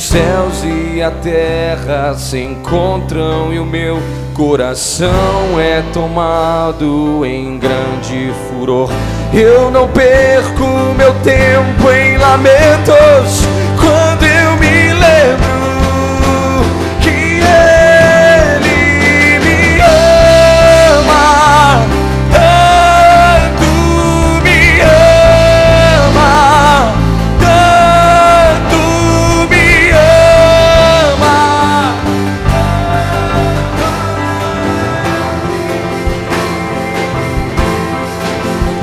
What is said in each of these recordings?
céus e a terra se encontram e o meu coração é tomado em grande furor. Eu não perco meu tempo em lamentos quando eu me lembro que Ele me ama, tanto me ama, tanto me ama.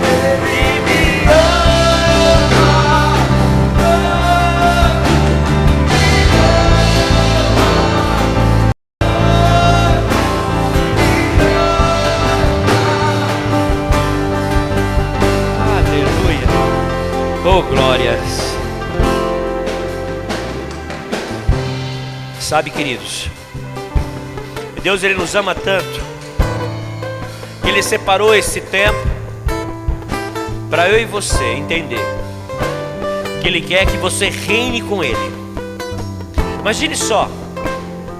Ele me ama, Aleluia. Oh, glórias. Sabe, queridos, Deus, Ele nos ama tanto que Ele separou esse tempo para eu e você entender que Ele quer que você reine com Ele. Imagine só,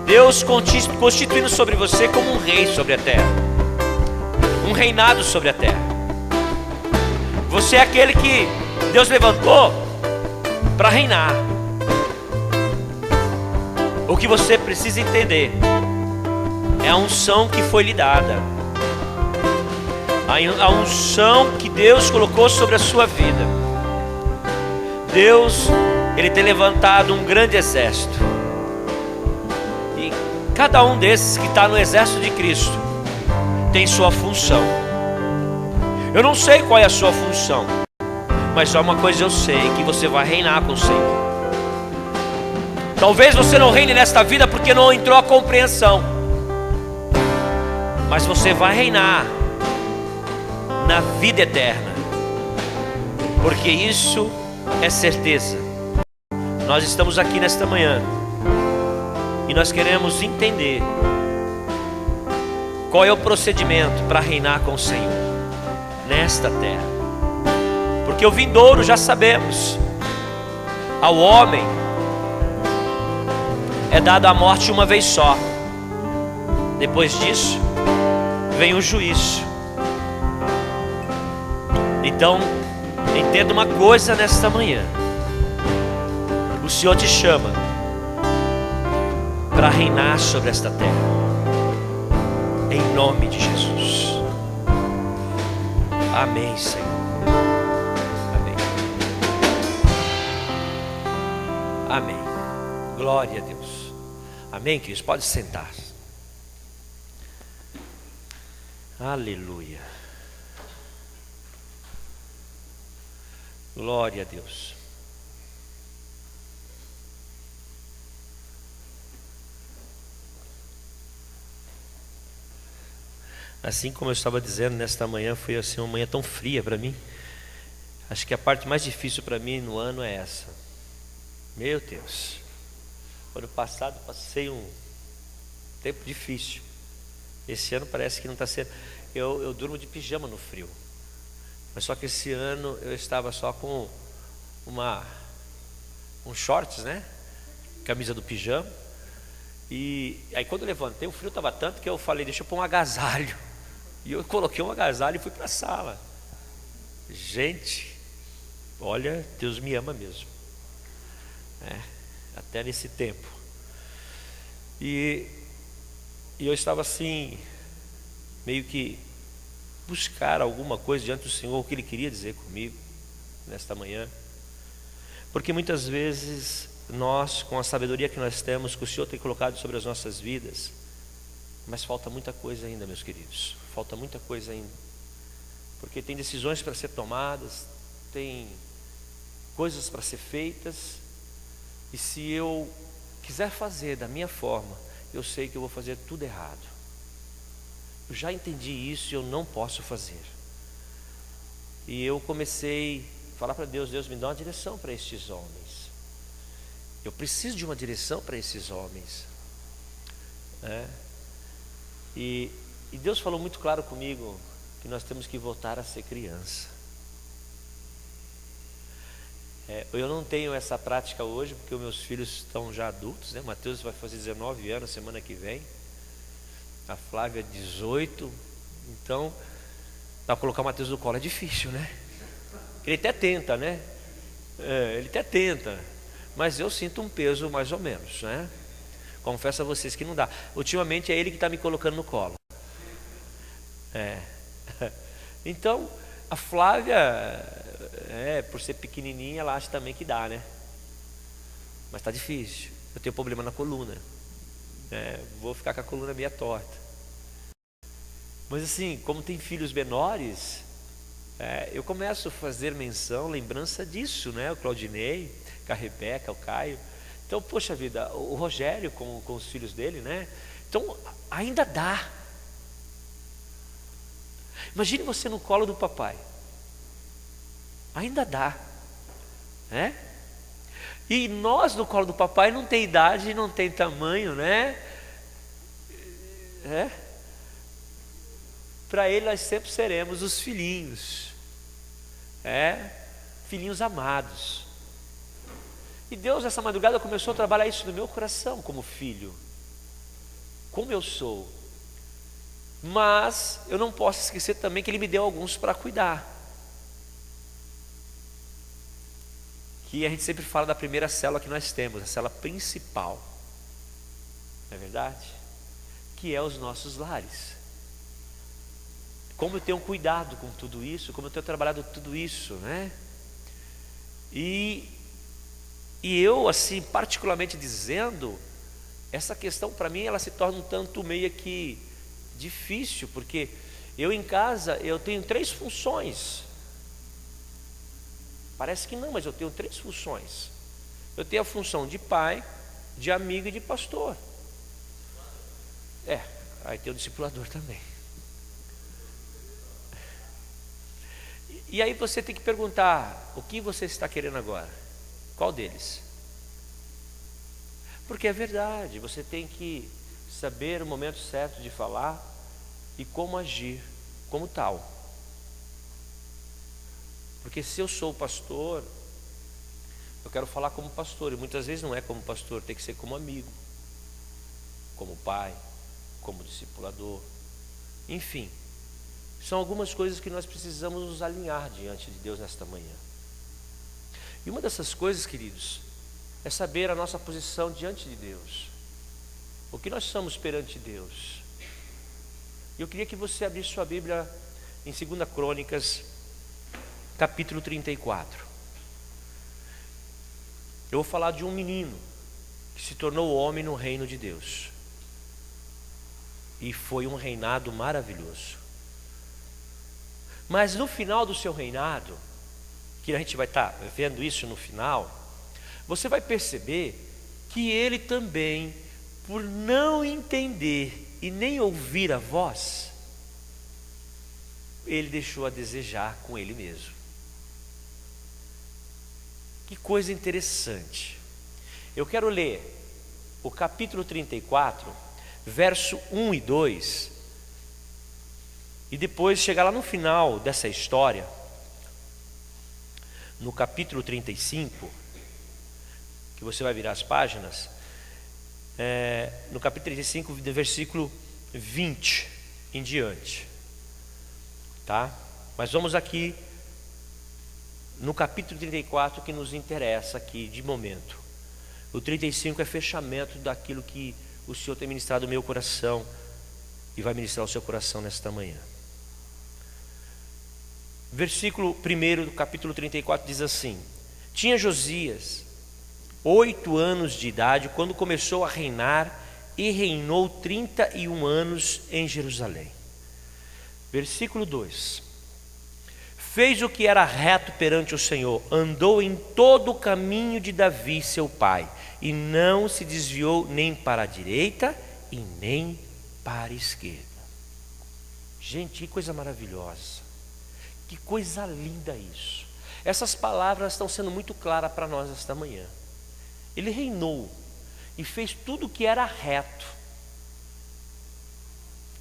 Deus constituindo sobre você como um rei sobre a terra, um reinado sobre a terra. Você é aquele que Deus levantou para reinar. O que você precisa entender é a unção que foi lhe dada, a unção que Deus colocou sobre a sua vida. Deus, Ele tem levantado um grande exército, e cada um desses que está no exército de Cristo tem sua função. Eu não sei qual é a sua função, mas só uma coisa eu sei, que você vai reinar com o Senhor. Talvez você não reine nesta vida porque não entrou a compreensão, mas você vai reinar na vida eterna, porque isso é certeza. Nós estamos aqui nesta manhã e nós queremos entender qual é o procedimento para reinar com o Senhor nesta terra, porque o vindouro já sabemos, ao homem é dada a morte uma vez só. Depois disso vem o juízo. Então entenda uma coisa nesta manhã: o Senhor te chama para reinar sobre esta terra, em nome de Jesus. Amém, Senhor. Amém. Amém. Glória a Deus. Amém, queridos? Pode sentar. Aleluia. Glória a Deus. Assim como eu estava dizendo, nesta manhã foi assim uma manhã tão fria para mim. Acho que a parte mais difícil para mim no ano é essa. Meu Deus. Ano passado passei um tempo difícil. Esse ano parece que não está sendo. Eu durmo de pijama no frio. Mas só que esse ano eu estava só com um shorts, né? Camisa do pijama. E aí quando eu levantei, o frio estava tanto que eu falei, deixa eu pôr um agasalho. E eu coloquei um agasalho e fui para a sala. Gente, olha, Deus me ama mesmo. Até nesse tempo. E eu estava assim, meio que buscar alguma coisa diante do Senhor, o que Ele queria dizer comigo nesta manhã. Porque muitas vezes nós, com a sabedoria que nós temos, que o Senhor tem colocado sobre as nossas vidas, mas falta muita coisa ainda, meus queridos. Falta muita coisa ainda. Porque tem decisões para ser tomadas, tem coisas para ser feitas. E se eu quiser fazer da minha forma, eu sei que eu vou fazer tudo errado. Eu já entendi isso e eu não posso fazer. E eu comecei a falar para Deus: Deus, me dá uma direção para estes homens. Eu preciso de uma direção para esses homens. E Deus falou muito claro comigo que nós temos que voltar a ser criança. Eu não tenho essa prática hoje, porque os meus filhos estão já adultos, né? O Mateus vai fazer 19 anos semana que vem, a Flávia 18, então, para colocar o Mateus no colo é difícil, né? Ele até tenta, né? Ele até tenta, mas eu sinto um peso mais ou menos, né? Confesso a vocês que não dá. Ultimamente é ele que está me colocando no colo. Então, a Flávia, por ser pequenininha, ela acha também que dá, né? Mas está difícil. Eu tenho problema na coluna. Vou ficar com a coluna meio torta. Mas assim, como tem filhos menores, eu começo a fazer menção, lembrança disso, né? O Claudinei, com a Rebeca, o Caio. Então, poxa vida, o Rogério com os filhos dele, né? Então, ainda dá. Imagine você no colo do papai. Ainda dá, né? E nós no colo do papai não tem idade, não tem tamanho, né? Para ele nós sempre seremos os filhinhos, filhinhos amados. E Deus essa madrugada começou a trabalhar isso no meu coração como filho, como eu sou. Mas eu não posso esquecer também que Ele me deu alguns para cuidar. Que a gente sempre fala da primeira célula que nós temos, a célula principal, não é verdade? Que é os nossos lares. Como eu tenho cuidado com tudo isso, como eu tenho trabalhado tudo isso, né? E eu, assim, particularmente dizendo, essa questão para mim ela se torna um tanto meio que difícil, porque eu em casa eu tenho 3 funções. Parece que não, mas eu tenho 3 funções. Eu tenho a função de pai, de amigo e de pastor. Aí tem o discipulador também. E aí você tem que perguntar: o que você está querendo agora? Qual deles? Porque é verdade, você tem que saber o momento certo de falar e como agir como tal. Porque se eu sou pastor, eu quero falar como pastor, e muitas vezes não é como pastor, tem que ser como amigo, como pai, como discipulador. Enfim, são algumas coisas que nós precisamos nos alinhar diante de Deus nesta manhã. E uma dessas coisas, queridos, é saber a nossa posição diante de Deus. O que nós somos perante Deus. E eu queria que você abrisse sua Bíblia em 2 Crônicas, capítulo 34. Eu vou falar de um menino que se tornou homem no reino de Deus. E foi um reinado maravilhoso. Mas no final do seu reinado, que a gente vai estar vendo isso no final, você vai perceber que ele também, por não entender e nem ouvir a voz, ele deixou a desejar com ele mesmo. Que coisa interessante. Eu quero ler o capítulo 34, verso 1 e 2, e depois chegar lá no final dessa história, no capítulo 35, que você vai virar as páginas, no capítulo 35, do versículo 20 em diante, tá? Mas vamos aqui no capítulo 34, que nos interessa aqui de momento. O 35 é fechamento daquilo que o Senhor tem ministrado no meu coração e vai ministrar o seu coração nesta manhã. Versículo 1 do capítulo 34 diz assim: tinha Josias 8 anos de idade quando começou a reinar, e reinou 31 anos em Jerusalém. Versículo 2: fez o que era reto perante o Senhor, andou em todo o caminho de Davi seu pai, e não se desviou nem para a direita e nem para a esquerda. Gente, que coisa maravilhosa, que coisa linda isso. Essas palavras estão sendo muito claras para nós esta manhã. Ele reinou e fez tudo o que era reto.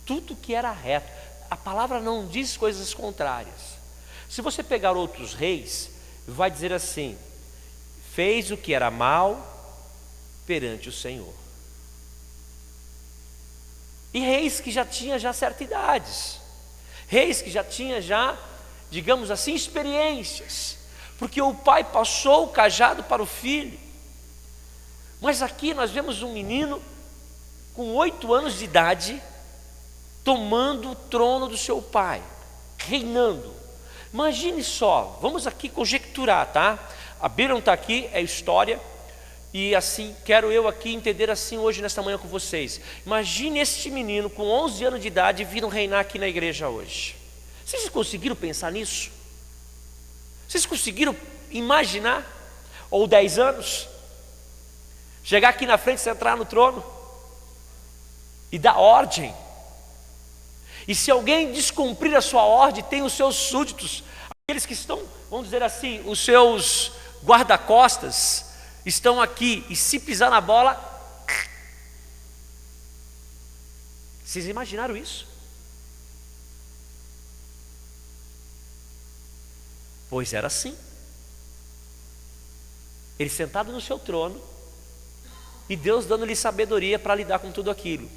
Tudo que era reto. A palavra não diz coisas contrárias. Se você pegar outros reis, vai dizer assim: fez o que era mal perante o Senhor. E reis que já tinha já certa idade, reis que já tinha já, digamos assim, experiências, porque o pai passou o cajado para o filho. Mas aqui nós vemos um menino com 8 anos de idade tomando o trono do seu pai, reinando. Imagine só, vamos aqui conjecturar, tá? A Bíblia não está aqui, é história. E assim, quero eu aqui entender assim hoje, nesta manhã com vocês. Imagine este menino com 11 anos de idade vindo reinar aqui na igreja hoje. Vocês conseguiram pensar nisso? Vocês conseguiram imaginar? Ou 10 anos? Chegar aqui na frente, sentar no trono e dar ordem. E se alguém descumprir a sua ordem, tem os seus súditos, aqueles que estão, vamos dizer assim, os seus guarda-costas, estão aqui, e se pisar na bola, vocês imaginaram isso? Pois era assim. Ele sentado no seu trono, e Deus dando-lhe sabedoria para lidar com tudo aquilo.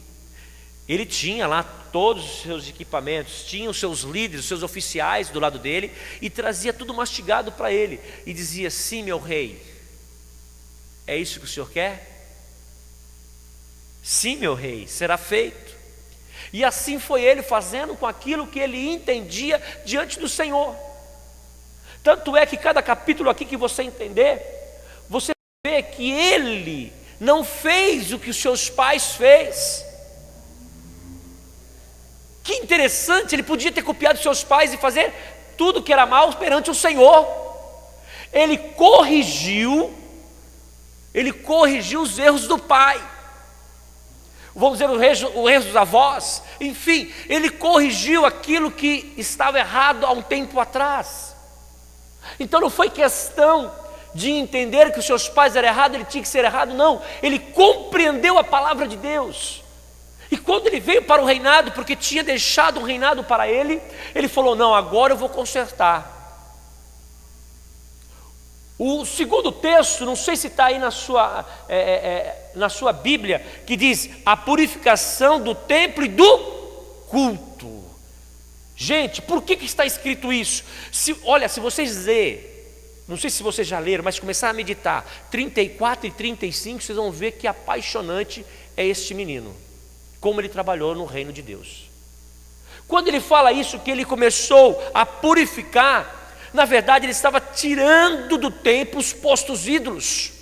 Ele tinha lá todos os seus equipamentos, tinha os seus líderes, os seus oficiais do lado dele, e trazia tudo mastigado para ele, e dizia: sim, meu rei, é isso que o senhor quer? Sim, meu rei, será feito. E assim foi ele fazendo com aquilo que ele entendia diante do Senhor. Tanto é que cada capítulo aqui que você entender, você vê que ele não fez o que os seus pais fez. Que interessante, ele podia ter copiado seus pais e fazer tudo que era mal perante o Senhor. Ele corrigiu os erros do pai, vamos dizer, os erros dos avós, enfim, ele corrigiu aquilo que estava errado há um tempo atrás. Então não foi questão de entender que os seus pais eram errados, ele tinha que ser errado, não, ele compreendeu a palavra de Deus. E quando ele veio para o reinado, porque tinha deixado um reinado para ele, ele falou: não, agora eu vou consertar. O segundo texto, não sei se está aí na sua Bíblia, que diz: a purificação do templo e do culto. Gente, por que está escrito isso? Olha, se vocês lerem, não sei se vocês já leram, mas começar a meditar 34 e 35, vocês vão ver que apaixonante é este menino, como ele trabalhou no reino de Deus. Quando ele fala isso, que ele começou a purificar, na verdade ele estava tirando do templo os postos ídolos,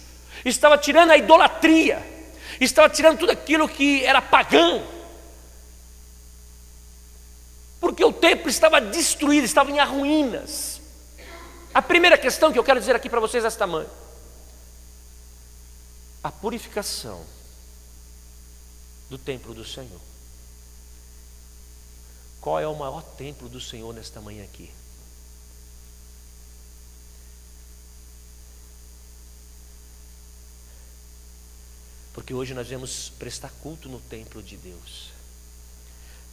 estava tirando a idolatria, estava tirando tudo aquilo que era pagão, porque o templo estava destruído, estava em ruínas. A primeira questão que eu quero dizer aqui para vocês esta manhã: a purificação do templo do Senhor. Qual é o maior templo do Senhor nesta manhã aqui? Porque hoje nós vamos prestar culto no templo de Deus.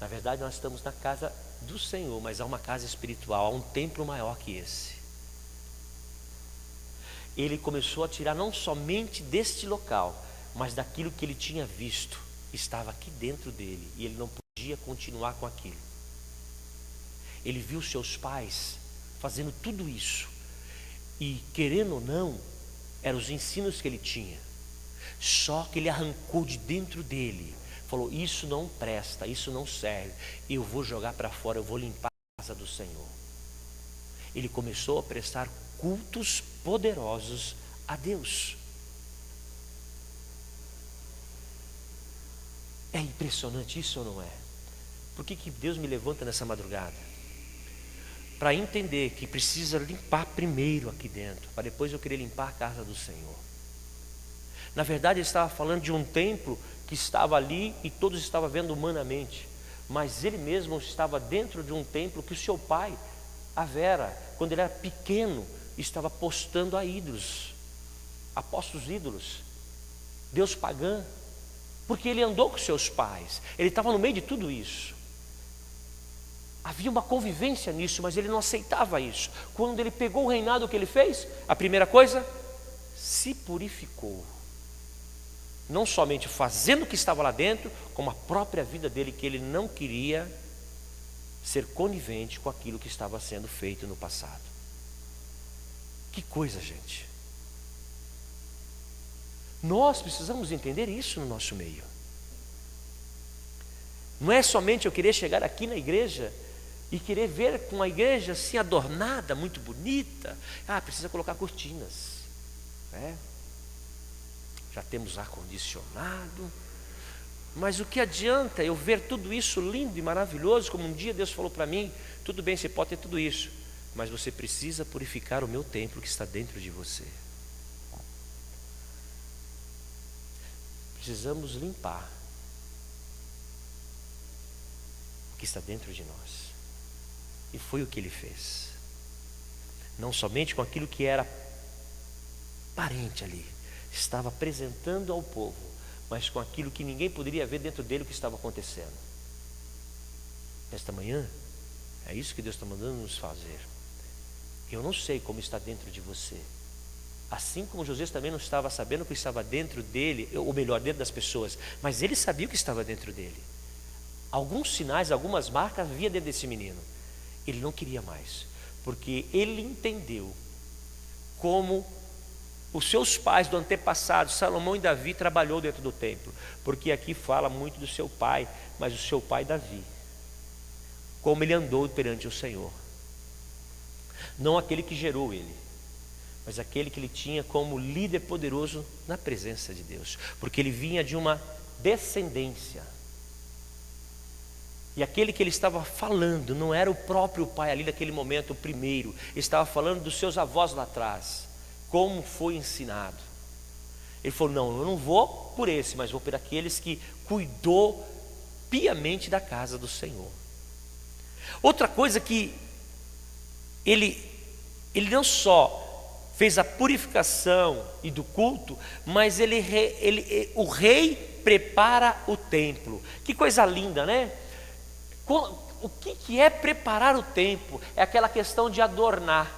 Na verdade nós estamos na casa do Senhor, mas há uma casa espiritual, há um templo maior que esse. Ele começou a tirar não somente deste local, mas daquilo que ele tinha visto, estava aqui dentro dele, e ele não podia continuar com aquilo. Ele viu seus pais fazendo tudo isso, e querendo ou não, eram os ensinos que ele tinha, só que ele arrancou de dentro dele, falou: isso não presta, isso não serve, eu vou jogar para fora, eu vou limpar a casa do Senhor. Ele começou a prestar cultos poderosos a Deus. É impressionante isso ou não é? Por que Deus me levanta nessa madrugada? Para entender que precisa limpar primeiro aqui dentro, para depois eu querer limpar a casa do Senhor. Na verdade ele estava falando de um templo que estava ali e todos estavam vendo humanamente, mas ele mesmo estava dentro de um templo que o seu pai, a Vera, quando ele era pequeno, estava apostando a ídolos, apostos ídolos, Deus pagã, porque ele andou com seus pais, ele estava no meio de tudo isso. Havia uma convivência nisso, mas ele não aceitava isso. Quando ele pegou o reinado, o que ele fez? A primeira coisa, se purificou, não somente fazendo o que estava lá dentro, como a própria vida dele, que ele não queria ser conivente com aquilo que estava sendo feito no passado. Que coisa, gente. Nós precisamos entender isso no nosso meio. Não é somente eu querer chegar aqui na igreja e querer ver com a igreja assim adornada, muito bonita. Precisa colocar cortinas, já temos ar-condicionado. Mas o que adianta eu ver tudo isso lindo e maravilhoso, como um dia Deus falou para mim: tudo bem, você pode ter tudo isso, mas você precisa purificar o meu templo que está dentro de você. Precisamos limpar o que está dentro de nós. E foi o que ele fez. Não somente com aquilo que era parente ali, estava apresentando ao povo, mas com aquilo que ninguém poderia ver dentro dele o que estava acontecendo. Nesta manhã, é isso que Deus está mandando nos fazer. Eu não sei como está dentro de você. Assim como José também não estava sabendo o que estava dentro dele, ou melhor, dentro das pessoas, mas ele sabia o que estava dentro dele. Alguns sinais, algumas marcas havia dentro desse menino. Ele não queria mais, porque ele entendeu como os seus pais do antepassado, Salomão e Davi, trabalhou dentro do templo. Porque aqui fala muito do seu pai, mas o seu pai Davi, como ele andou perante o Senhor. Não aquele que gerou ele, mas aquele que ele tinha como líder poderoso na presença de Deus, porque ele vinha de uma descendência. E aquele que ele estava falando não era o próprio pai ali naquele momento, o primeiro. Ele estava falando dos seus avós lá atrás, como foi ensinado. Ele falou: não, eu não vou por esse, mas vou por aqueles que cuidou piamente da casa do Senhor. Outra coisa que ele não só fez a purificação e do culto, mas o rei prepara o templo. Que coisa linda, né? O que é preparar o templo? É aquela questão de adornar,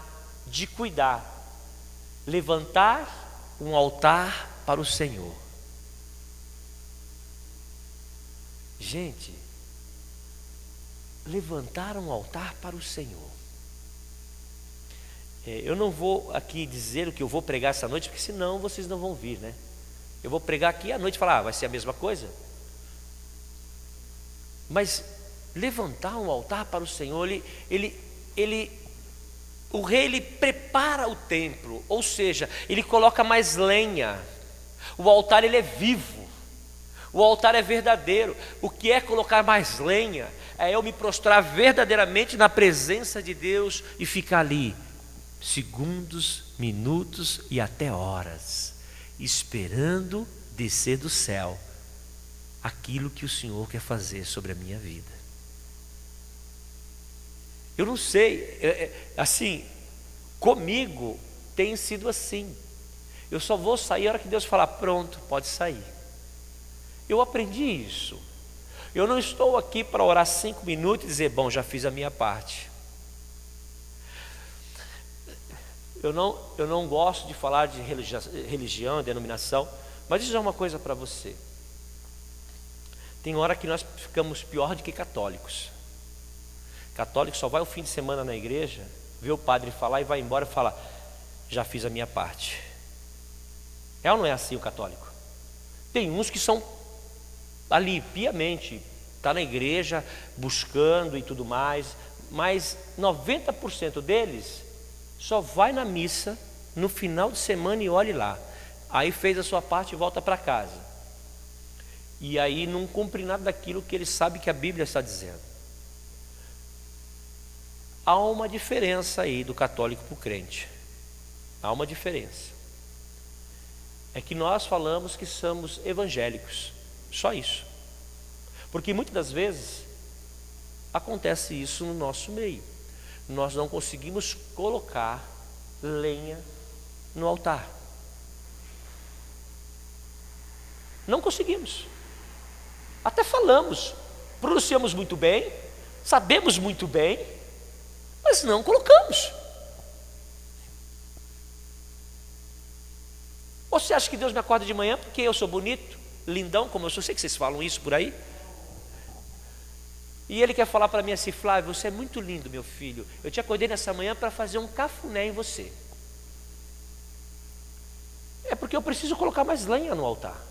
de cuidar, levantar um altar para o Senhor. Gente, levantar um altar para o Senhor. Eu não vou aqui dizer o que eu vou pregar essa noite, porque senão vocês não vão vir, né? Eu vou pregar aqui à noite e falar: vai ser a mesma coisa. Mas levantar um altar para o Senhor, o rei ele prepara o templo, ou seja, ele coloca mais lenha. O altar ele é vivo, o altar é verdadeiro. O que é colocar mais lenha? É eu me prostrar verdadeiramente na presença de Deus e ficar ali segundos, minutos e até horas, esperando descer do céu aquilo que o Senhor quer fazer sobre a minha vida. Eu não sei, assim, comigo tem sido assim. Eu só vou sair a hora que Deus falar: pronto, pode sair. Eu aprendi isso. Eu não estou aqui para orar 5 minutos e dizer: bom, já fiz a minha parte. Eu não gosto de falar de religião, denominação, mas isso é uma coisa para você. Tem hora que nós ficamos pior do que católicos. Católico só vai o fim de semana na igreja, vê o padre falar e vai embora e fala: já fiz a minha parte. É ou não é assim o católico? Tem uns que são ali piamente, está na igreja buscando e tudo mais, mas 90% deles só vai na missa no final de semana e olhe lá. Aí fez a sua parte e volta para casa. E aí não cumpre nada daquilo que ele sabe que a Bíblia está dizendo. Há uma diferença aí do católico para o crente. Há uma diferença. É que nós falamos que somos evangélicos. Só isso. Porque muitas das vezes acontece isso no nosso meio. Nós não conseguimos colocar lenha no altar. Não conseguimos. Até falamos, pronunciamos muito bem, sabemos muito bem, mas não colocamos. Ou você acha que Deus me acorda de manhã porque eu sou bonito, lindão como eu sou? Eu sei que vocês falam isso por aí. E Ele quer falar para mim assim: Flávio, você é muito lindo, meu filho. Eu te acordei nessa manhã para fazer um cafuné em você. É porque eu preciso colocar mais lenha no altar.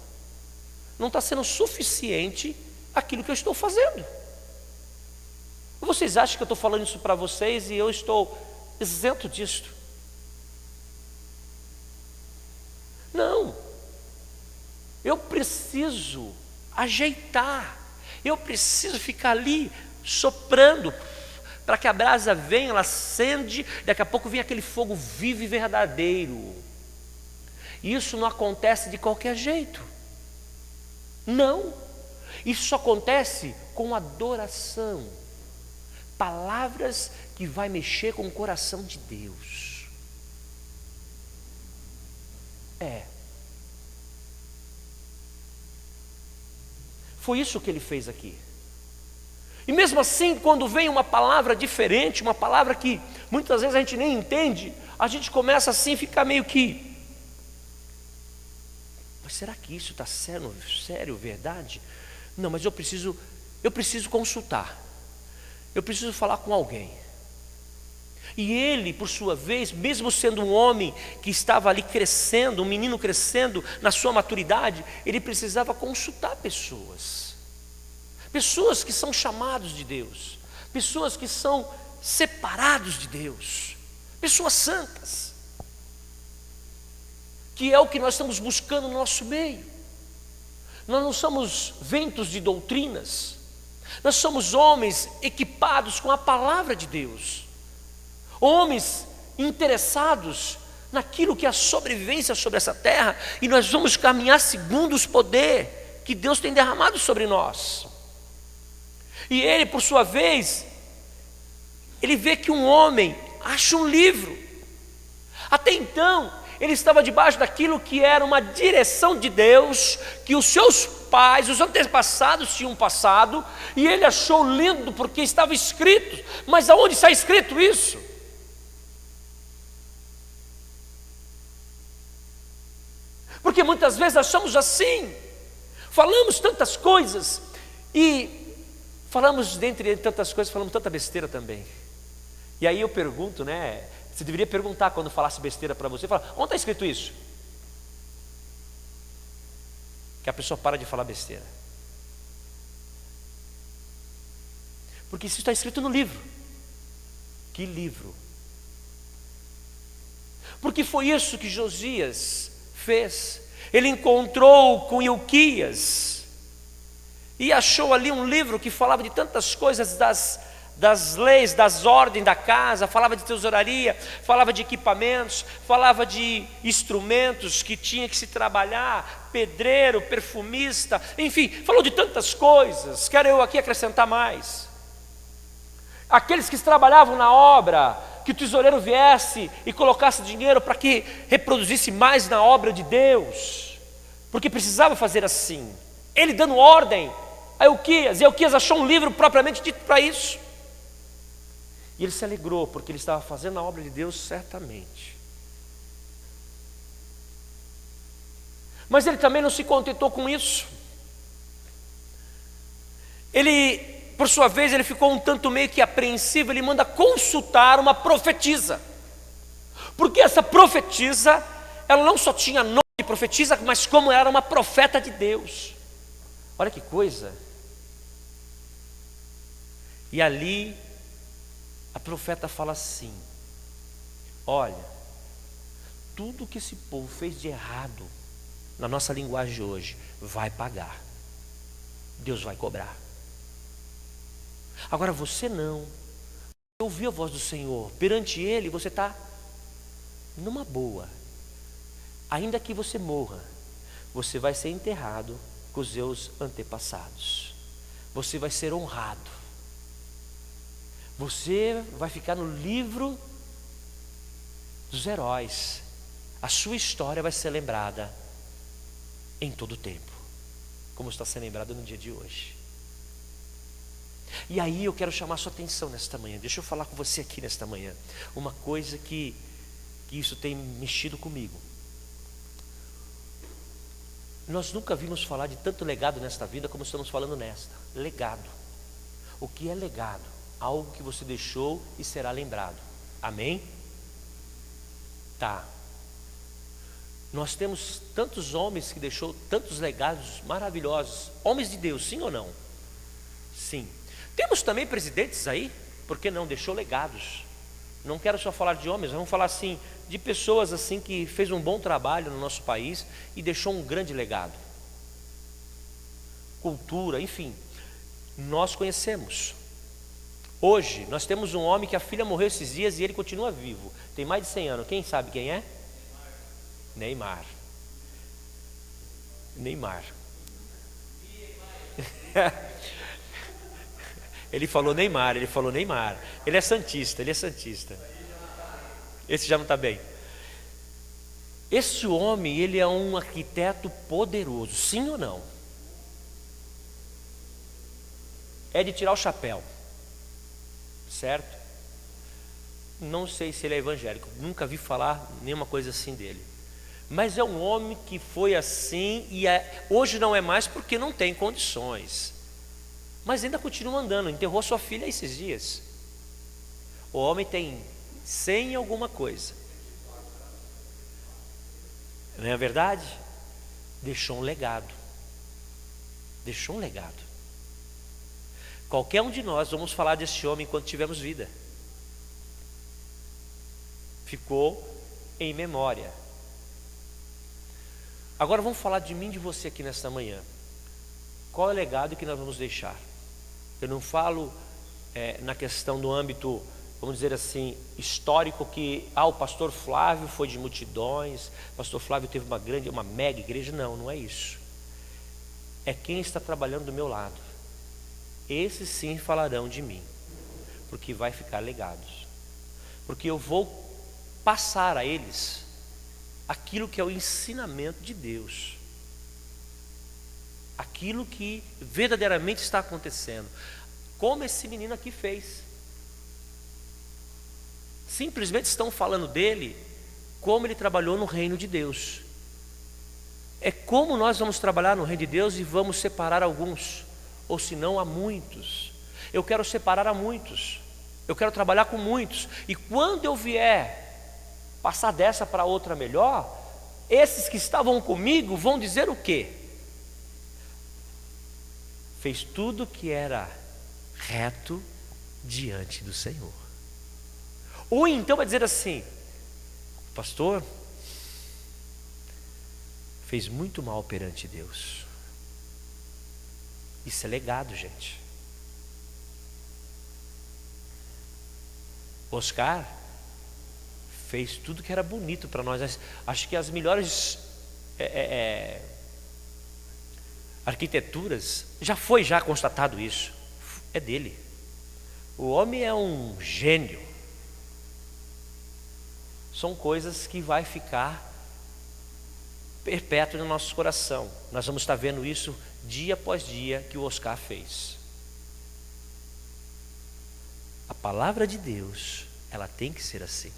Não está sendo suficiente aquilo que eu estou fazendo. Vocês acham que eu estou falando isso para vocês e eu estou isento disto? Não. Eu preciso ajeitar. Eu preciso ficar ali soprando para que a brasa venha, ela acende, daqui a pouco vem aquele fogo vivo e verdadeiro. Isso não acontece de qualquer jeito. Não. Isso só acontece com adoração. Palavras que vai mexer com o coração de Deus. Foi isso que Ele fez aqui. E mesmo assim, quando vem uma palavra diferente, uma palavra que muitas vezes a gente nem entende, a gente começa assim a ficar meio que: mas será que isso está sério, verdade? Não, mas eu preciso consultar. Eu preciso falar com alguém. E ele, por sua vez, mesmo sendo um homem que estava ali crescendo, um menino crescendo na sua maturidade, ele precisava consultar pessoas. Pessoas que são chamados de Deus, pessoas que são separados de Deus, pessoas santas, que é o que nós estamos buscando no nosso meio. Nós não somos ventos de doutrinas, nós somos homens equipados com a palavra de Deus, homens interessados naquilo que é a sobrevivência sobre essa terra, e nós vamos caminhar segundo os poderes que Deus tem derramado sobre nós. E ele, por sua vez, ele vê que um homem acha um livro. Até então, ele estava debaixo daquilo que era uma direção de Deus, que os seus pais, os antepassados tinham passado, e ele achou lindo porque estava escrito. Mas aonde está escrito isso? Porque muitas vezes nós somos assim, falamos tantas coisas, e falamos, dentre tantas coisas, falamos tanta besteira também. E aí eu pergunto, né? Você deveria perguntar quando falasse besteira para você, fala: onde está escrito isso? Que a pessoa para de falar besteira. Porque isso está escrito no livro. Que livro? Porque foi isso que Josias fez. Ele encontrou com Ilquias e achou ali um livro que falava de tantas coisas das leis, das ordens da casa, falava de tesouraria, falava de equipamentos, falava de instrumentos que tinha que se trabalhar, pedreiro, perfumista, enfim, falou de tantas coisas. Quero eu aqui acrescentar mais. Aqueles que trabalhavam na obra, que o tesoureiro viesse e colocasse dinheiro para que reproduzisse mais na obra de Deus, porque precisava fazer assim. Ele dando ordem a Ilquias, e Ilquias achou um livro propriamente dito para isso. E ele se alegrou, porque ele estava fazendo a obra de Deus certamente. Mas ele também não se contentou com isso. Ele, por sua vez, ele ficou um tanto meio que apreensivo. Ele manda consultar uma profetisa, porque essa profetisa, ela não só tinha nome de profetisa, mas como era uma profeta de Deus. Olha que coisa. E ali a profeta fala assim: olha, tudo que esse povo fez de errado, na nossa linguagem hoje, vai pagar. Deus vai cobrar. Agora você não. Você ouviu a voz do Senhor, perante Ele você está numa boa. Ainda que você morra, você vai ser enterrado com os seus antepassados. Você vai ser honrado. Você vai ficar no livro dos heróis. A sua história vai ser lembrada em todo o tempo, como está sendo lembrada no dia de hoje. E aí eu quero chamar a sua atenção nesta manhã. Deixa eu falar com você aqui nesta manhã uma coisa que isso tem mexido comigo. Nós nunca vimos falar de tanto legado nesta vida como estamos falando nesta. Legado. O que é legado? Algo que você deixou e será lembrado. Amém? Tá. Nós temos tantos homens que deixou tantos legados maravilhosos. Homens de Deus, sim ou não? Sim. Temos também presidentes aí, por que não? Deixou legados. Não quero só falar de homens, vamos falar assim, de pessoas assim que fez um bom trabalho no nosso país e deixou um grande legado. Cultura, enfim, nós conhecemos. Hoje, nós temos um homem que a filha morreu esses dias e ele continua vivo. Tem mais de 100 anos, quem sabe quem é? Neymar. Neymar. Ele falou Neymar, ele falou Neymar. Ele é santista, ele é santista. Esse já não está bem. Esse homem, ele é um arquiteto poderoso, sim ou não? É de tirar o chapéu, certo? Não sei se ele é evangélico, nunca vi falar nenhuma coisa assim dele. Mas é um homem que foi assim e hoje não é mais porque não tem condições. Mas ainda continua andando, enterrou sua filha esses dias. O homem tem 100 e alguma coisa. Não é verdade? Deixou um legado. Deixou um legado. Qualquer um de nós vamos falar desse homem enquanto tivermos vida. Ficou em memória. Agora vamos falar de mim e de você aqui nesta manhã. Qual é o legado que nós vamos deixar? Eu não falo na questão do âmbito, vamos dizer assim, histórico, que o pastor Flávio foi de multidões, o pastor Flávio teve uma mega igreja. Não, não é isso. É quem está trabalhando do meu lado. Esses sim falarão de mim, porque vai ficar legados. Porque eu vou passar a eles aquilo que é o ensinamento de Deus. Aquilo que verdadeiramente está acontecendo. Como esse menino aqui fez. Simplesmente estão falando dele como ele trabalhou no reino de Deus. É como nós vamos trabalhar no reino de Deus e vamos separar alguns, ou se não a muitos. Eu quero separar a muitos. Eu quero trabalhar com muitos. E quando eu vier passar dessa para outra melhor, esses que estavam comigo vão dizer o quê? Fez tudo que era reto diante do Senhor. Ou então vai dizer assim: pastor, fez muito mal perante Deus. Isso é legado, gente. Oscar fez tudo que era bonito para nós. Acho que as melhores arquiteturas, já constatado isso, é dele. O homem é um gênio. São coisas que vai ficar perpétuo no nosso coração. Nós vamos estar vendo isso dia após dia que o Oscar fez. A palavra de Deus, ela tem que ser assim.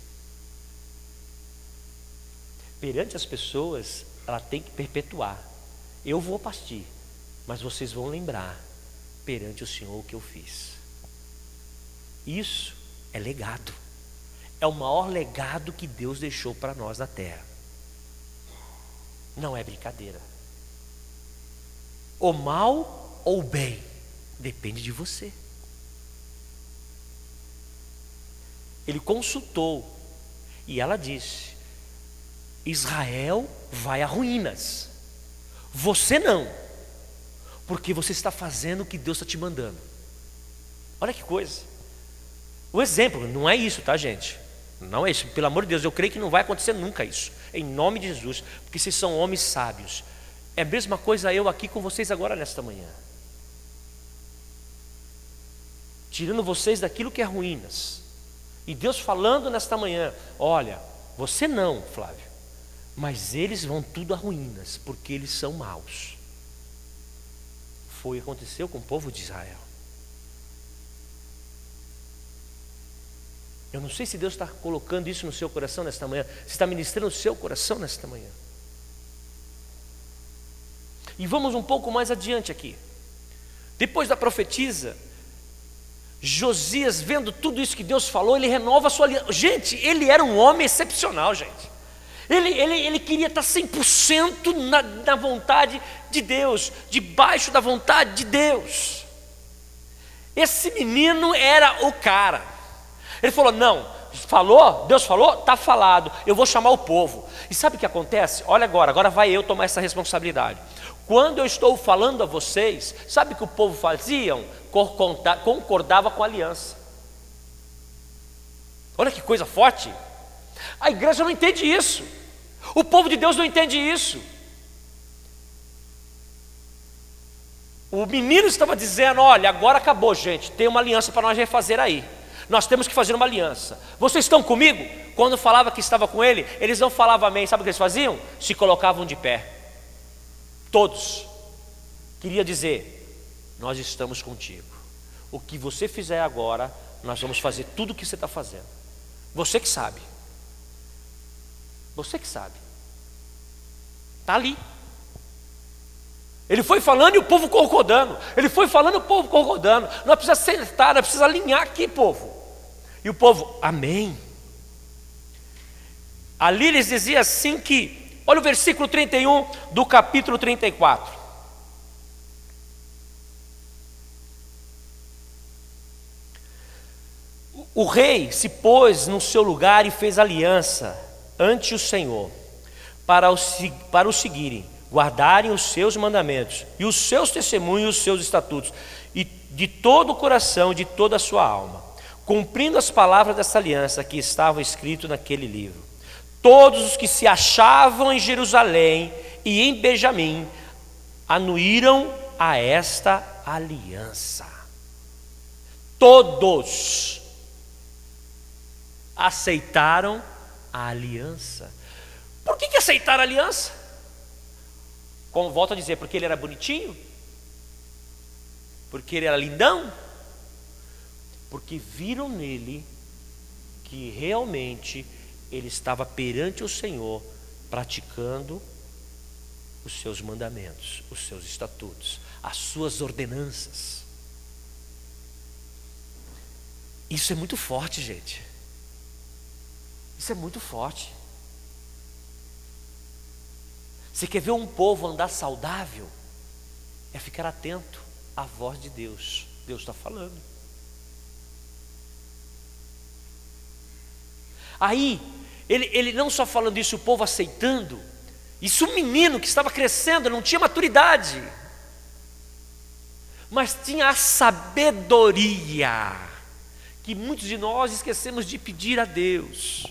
Perante as pessoas, ela tem que perpetuar. Eu vou partir, mas vocês vão lembrar perante o Senhor o que eu fiz. Isso é legado. É o maior legado que Deus deixou para nós na terra. Não é brincadeira. O mal ou o bem, depende de você. Ele consultou e ela disse: Israel vai a ruínas. Você não, porque você está fazendo o que Deus está te mandando. Olha que coisa. O exemplo não é isso, tá, gente? Não é isso, pelo amor de Deus. Eu creio que não vai acontecer nunca isso, em nome de Jesus, porque vocês são homens sábios. É a mesma coisa eu aqui com vocês agora nesta manhã, tirando vocês daquilo que é ruínas. E Deus falando nesta manhã: olha, você não, Flávio, mas eles vão tudo a ruínas, porque eles são maus. Foi o que aconteceu com o povo de Israel. Eu não sei se Deus está colocando isso no seu coração nesta manhã, se está ministrando o seu coração nesta manhã. E vamos um pouco mais adiante aqui. Depois da profetisa, Josias, vendo tudo isso que Deus falou, ele renova a sua aliança. Gente, ele era um homem excepcional, gente. Ele queria estar 100% na vontade de Deus, debaixo da vontade de Deus. Esse menino era o cara. Ele falou: não, falou, Deus falou, está falado, eu vou chamar o povo. E sabe o que acontece? Olha agora vai eu tomar essa responsabilidade. Quando eu estou falando a vocês, sabe o que o povo fazia? Concordava com a aliança. Olha que coisa forte. A igreja não entende isso. O povo de Deus não entende isso. O menino estava dizendo: olha, agora acabou, gente, tem uma aliança para nós refazer aí. Nós temos que fazer uma aliança. Vocês estão comigo? Quando falava que estava com ele, eles não falavam amém. Sabe o que eles faziam? Se colocavam de pé. Todos. Queria dizer: nós estamos contigo. O que você fizer agora, nós vamos fazer tudo o que você está fazendo. Você que sabe. Você que sabe. Está ali. Ele foi falando e o povo concordando. Ele foi falando e o povo concordando. Nós precisamos sentar, nós precisamos alinhar aqui, povo. E o povo, amém. Ali eles diziam assim que, olha o versículo 31 do capítulo 34. O rei se pôs no seu lugar e fez aliança ante o Senhor, para o seguirem, guardarem os seus mandamentos, e os seus testemunhos, e os seus estatutos, e de todo o coração, de toda a sua alma, cumprindo as palavras dessa aliança que estavam escritas naquele livro. Todos os que se achavam em Jerusalém e em Benjamim anuíram a esta aliança. Todos aceitaram a aliança. Por que aceitaram a aliança? Como volto a dizer, porque ele era bonitinho? Porque ele era lindão? Porque viram nele que realmente ele estava perante o Senhor, praticando os seus mandamentos, os seus estatutos, as suas ordenanças. Isso é muito forte, gente. Isso é muito forte. Você quer ver um povo andar saudável? É ficar atento à voz de Deus. Deus está falando. Aí, ele não só falando isso, o povo aceitando. Isso, um menino que estava crescendo, não tinha maturidade, mas tinha a sabedoria, que muitos de nós esquecemos de pedir a Deus.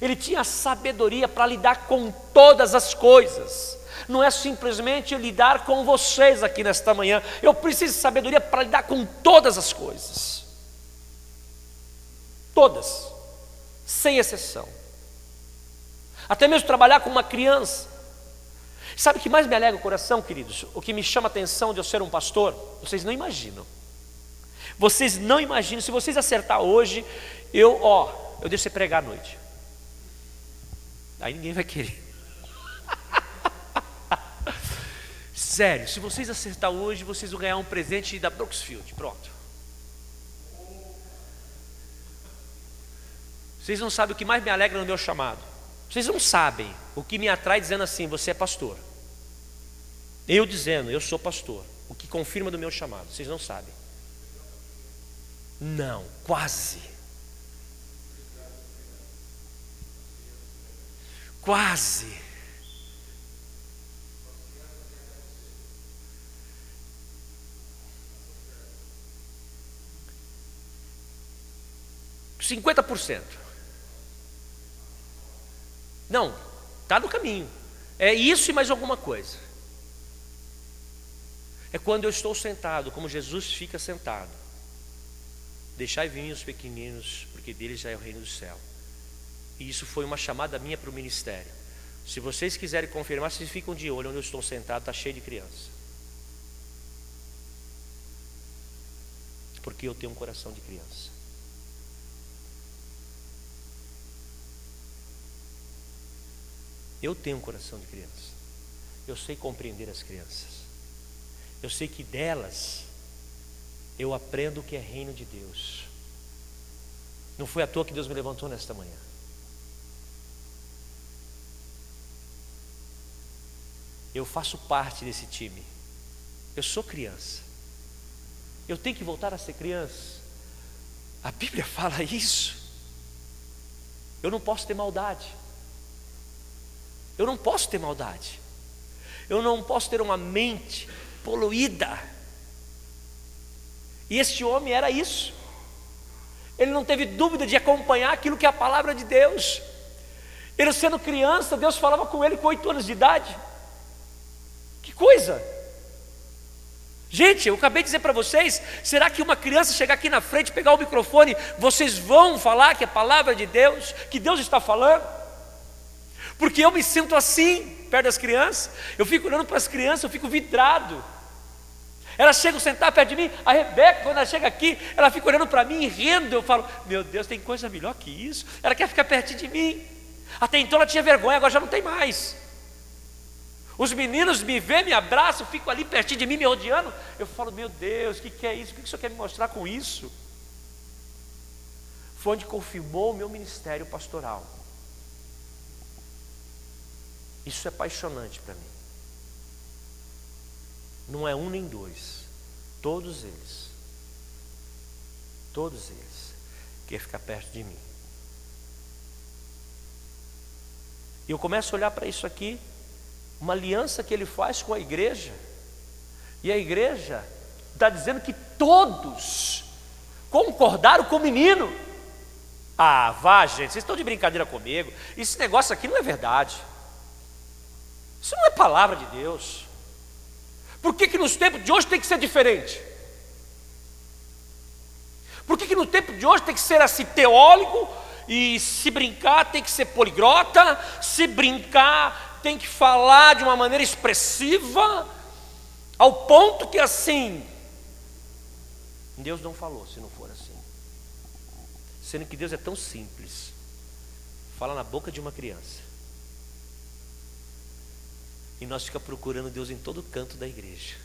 Ele tinha a sabedoria para lidar com todas as coisas. Não é simplesmente lidar com vocês aqui nesta manhã. Eu preciso de sabedoria para lidar com todas as coisas. Todas, sem exceção. Até mesmo trabalhar com uma criança. Sabe o que mais me alegra o coração, queridos? O que me chama a atenção de eu ser um pastor? Vocês não imaginam. Vocês não imaginam. Se vocês acertar hoje, eu deixo você pregar à noite. Aí ninguém vai querer. Sério, se vocês acertar hoje, vocês vão ganhar um presente da Brooksfield. Pronto. Vocês não sabem o que mais me alegra no meu chamado. Vocês não sabem o que me atrai dizendo assim: você é pastor. Eu dizendo, eu sou pastor. O que confirma do meu chamado. Vocês não sabem. Não, quase. Quase. %50%. Não, está no caminho. É isso e mais alguma coisa. É quando eu estou sentado, como Jesus fica sentado. Deixai vir os pequeninos, porque deles já é o reino do céu. E isso foi uma chamada minha para o ministério. Se vocês quiserem confirmar, vocês ficam de olho onde eu estou sentado, está cheio de criança. Porque eu tenho um coração de criança. Eu tenho um coração de criança. eu sei compreender as crianças. Eu sei que delas eu aprendo o que é reino de Deus. Não foi à toa que Deus me levantou nesta manhã. Eu faço parte desse time. Eu sou criança. Eu tenho que voltar a ser criança. A Bíblia fala isso. Eu não posso ter maldade. Eu não posso ter maldade. Eu não posso ter uma mente poluída. E este homem era isso. Ele não teve dúvida de acompanhar aquilo que é a palavra de Deus. Ele sendo criança, Deus falava com ele com 8 anos de idade. Que coisa! Gente, eu acabei de dizer para vocês, será que uma criança chegar aqui na frente, pegar o microfone, vocês vão falar que é a palavra de Deus, que Deus está falando? Porque eu me sinto assim, perto das crianças. Eu fico olhando para as crianças, eu fico vidrado. Elas chegam a sentar perto de mim. A Rebeca, quando ela chega aqui, ela fica olhando para mim e rindo. Eu falo, meu Deus, tem coisa melhor que isso. Ela quer ficar pertinho de mim. Até então ela tinha vergonha, agora já não tem mais. Os meninos me veem, me abraçam, ficam ali pertinho de mim, me rodeando. Eu falo, meu Deus, o que é isso? O que o Senhor quer me mostrar com isso? Foi onde confirmou o meu ministério pastoral. Isso é apaixonante para mim. Não é um nem dois, todos eles querem ficar perto de mim. E eu começo a olhar para isso aqui, uma aliança que ele faz com a igreja, e a igreja está dizendo que todos concordaram com o menino. Ah, vá gente, vocês estão de brincadeira comigo, esse negócio aqui não é verdade, isso não é palavra de Deus. Por que nos tempos de hoje tem que ser diferente? Por que no tempo de hoje tem que ser assim teólogo, e se brincar tem que ser poliglota, se brincar tem que falar de uma maneira expressiva, ao ponto que assim, Deus não falou se não for assim. Sendo que Deus é tão simples, fala na boca de uma criança. E nós ficamos procurando Deus em todo canto da igreja.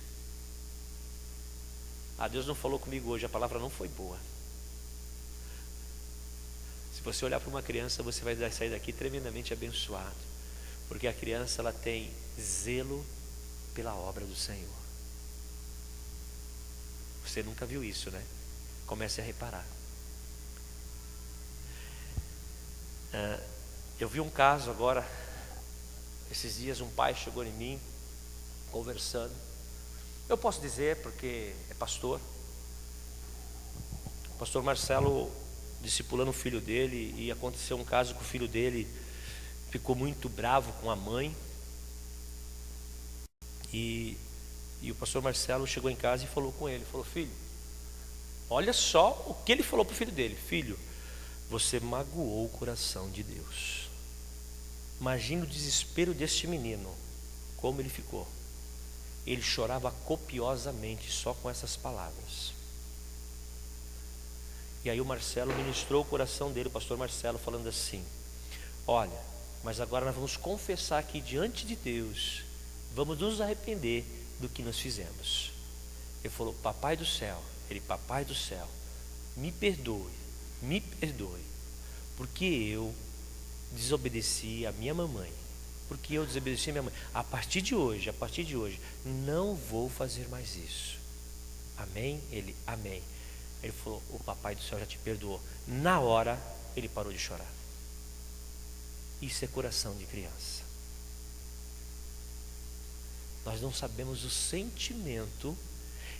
Ah, Deus não falou comigo hoje, a palavra não foi boa. Se você olhar para uma criança, você vai sair daqui tremendamente abençoado. Porque a criança, ela tem zelo pela obra do Senhor. Você nunca viu isso, né? Comece a reparar. Eu vi um caso agora. Esses dias um pai chegou em mim, conversando. Eu posso dizer porque é pastor. O pastor Marcelo discipulando o filho dele, e aconteceu um caso que o filho dele ficou muito bravo com a mãe. E o pastor Marcelo chegou em casa e falou com ele, falou, filho, olha só o que ele falou para o filho dele. Filho, você magoou o coração de Deus. Imagina o desespero deste menino, como ele ficou. Ele chorava copiosamente só com essas palavras. E aí o Marcelo ministrou o coração dele, o pastor Marcelo, falando assim, olha, mas agora nós vamos confessar aqui diante de Deus, vamos nos arrepender do que nós fizemos. Ele falou, papai do céu, me perdoe, porque eu desobedeci a minha mamãe, a partir de hoje, não vou fazer mais isso. Amém? Ele, amém. Ele falou, o papai do céu já te perdoou. Na hora, ele parou de chorar. Isso é coração de criança. Nós não sabemos o sentimento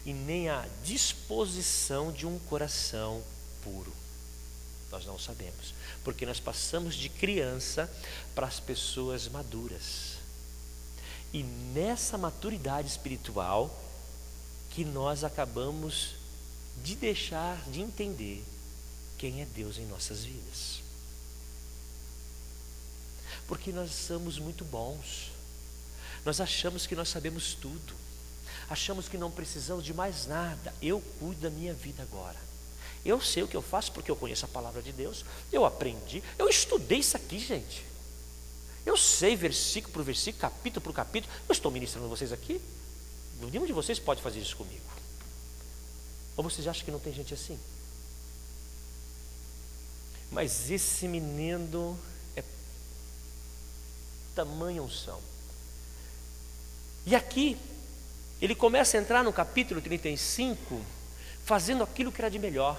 e nem a disposição de um coração puro. Nós não sabemos, porque nós passamos de criança para as pessoas maduras. E nessa maturidade espiritual que nós acabamos de deixar de entender quem é Deus em nossas vidas. Porque nós somos muito bons. Nós achamos que nós sabemos tudo. Achamos que não precisamos de mais nada. Eu cuido da minha vida agora. Eu sei o que eu faço porque eu conheço a palavra de Deus. Eu aprendi. Eu estudei isso aqui, gente. Eu sei versículo por versículo, capítulo por capítulo. Eu estou ministrando vocês aqui. Nenhum de vocês pode fazer isso comigo. Ou vocês acham que não tem gente assim? Mas esse menino é tamanha unção. E aqui, ele começa a entrar no capítulo 35, fazendo aquilo que era de melhor.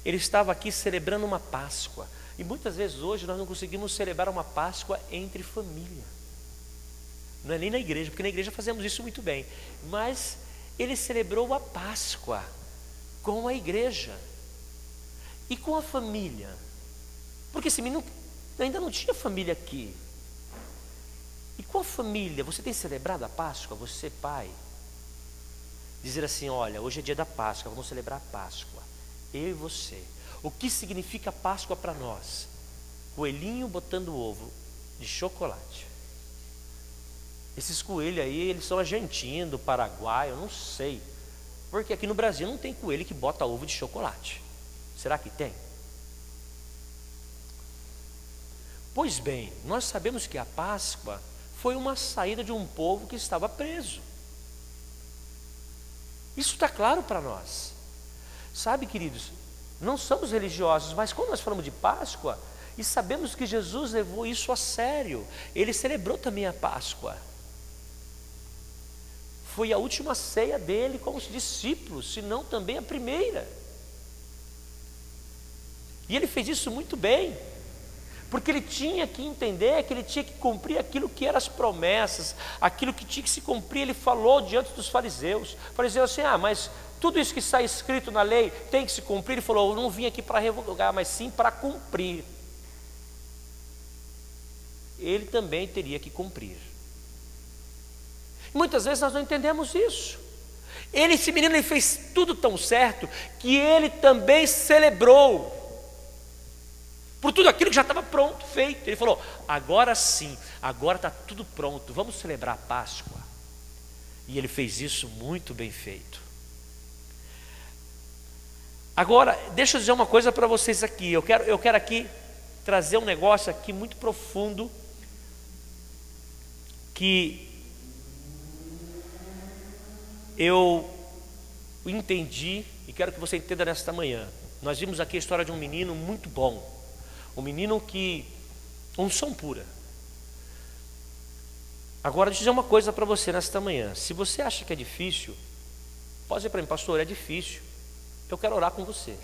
Ele estava aqui celebrando uma Páscoa. E muitas vezes hoje nós não conseguimos celebrar uma Páscoa entre família. Não é nem na igreja, porque na igreja fazemos isso muito bem. Mas ele celebrou a Páscoa com a igreja e com a família. Porque esse menino ainda não tinha família aqui. E com a família, você tem celebrado a Páscoa? Você, pai? Dizer assim, olha, hoje é dia da Páscoa, vamos celebrar a Páscoa. Eu e você. O que significa a Páscoa para nós? Coelhinho botando ovo de chocolate. Esses coelhos aí, eles são argentinos, do Paraguai, eu não sei. Porque aqui no Brasil não tem coelho que bota ovo de chocolate. Será que tem? Pois bem, nós sabemos que a Páscoa foi uma saída de um povo que estava preso. Isso está claro para nós. Sabe, queridos, não somos religiosos, mas quando nós falamos de Páscoa, e sabemos que Jesus levou isso a sério, ele celebrou também a Páscoa. Foi a última ceia dele com os discípulos, se não também a primeira. E ele fez isso muito bem, porque ele tinha que entender que ele tinha que cumprir aquilo que eram as promessas, aquilo que tinha que se cumprir. Ele falou diante dos fariseus. O fariseu assim, mas tudo isso que está escrito na lei tem que se cumprir. Ele falou, eu não vim aqui para revogar, mas sim para cumprir. Ele também teria que cumprir. Muitas vezes nós não entendemos isso. Esse menino, ele fez tudo tão certo que ele também celebrou por tudo aquilo que já estava pronto, feito. Ele falou, agora sim, agora está tudo pronto, vamos celebrar a Páscoa. E ele fez isso muito bem feito. Agora, deixa eu dizer uma coisa para vocês aqui. Eu quero aqui trazer um negócio aqui muito profundo, que eu entendi e quero que você entenda nesta manhã. Nós vimos aqui a história de um menino muito bom. Um menino que, unção pura. Agora deixa eu dizer uma coisa para você nesta manhã. Se você acha que é difícil, pode dizer para mim, pastor, é difícil. Eu quero orar com você.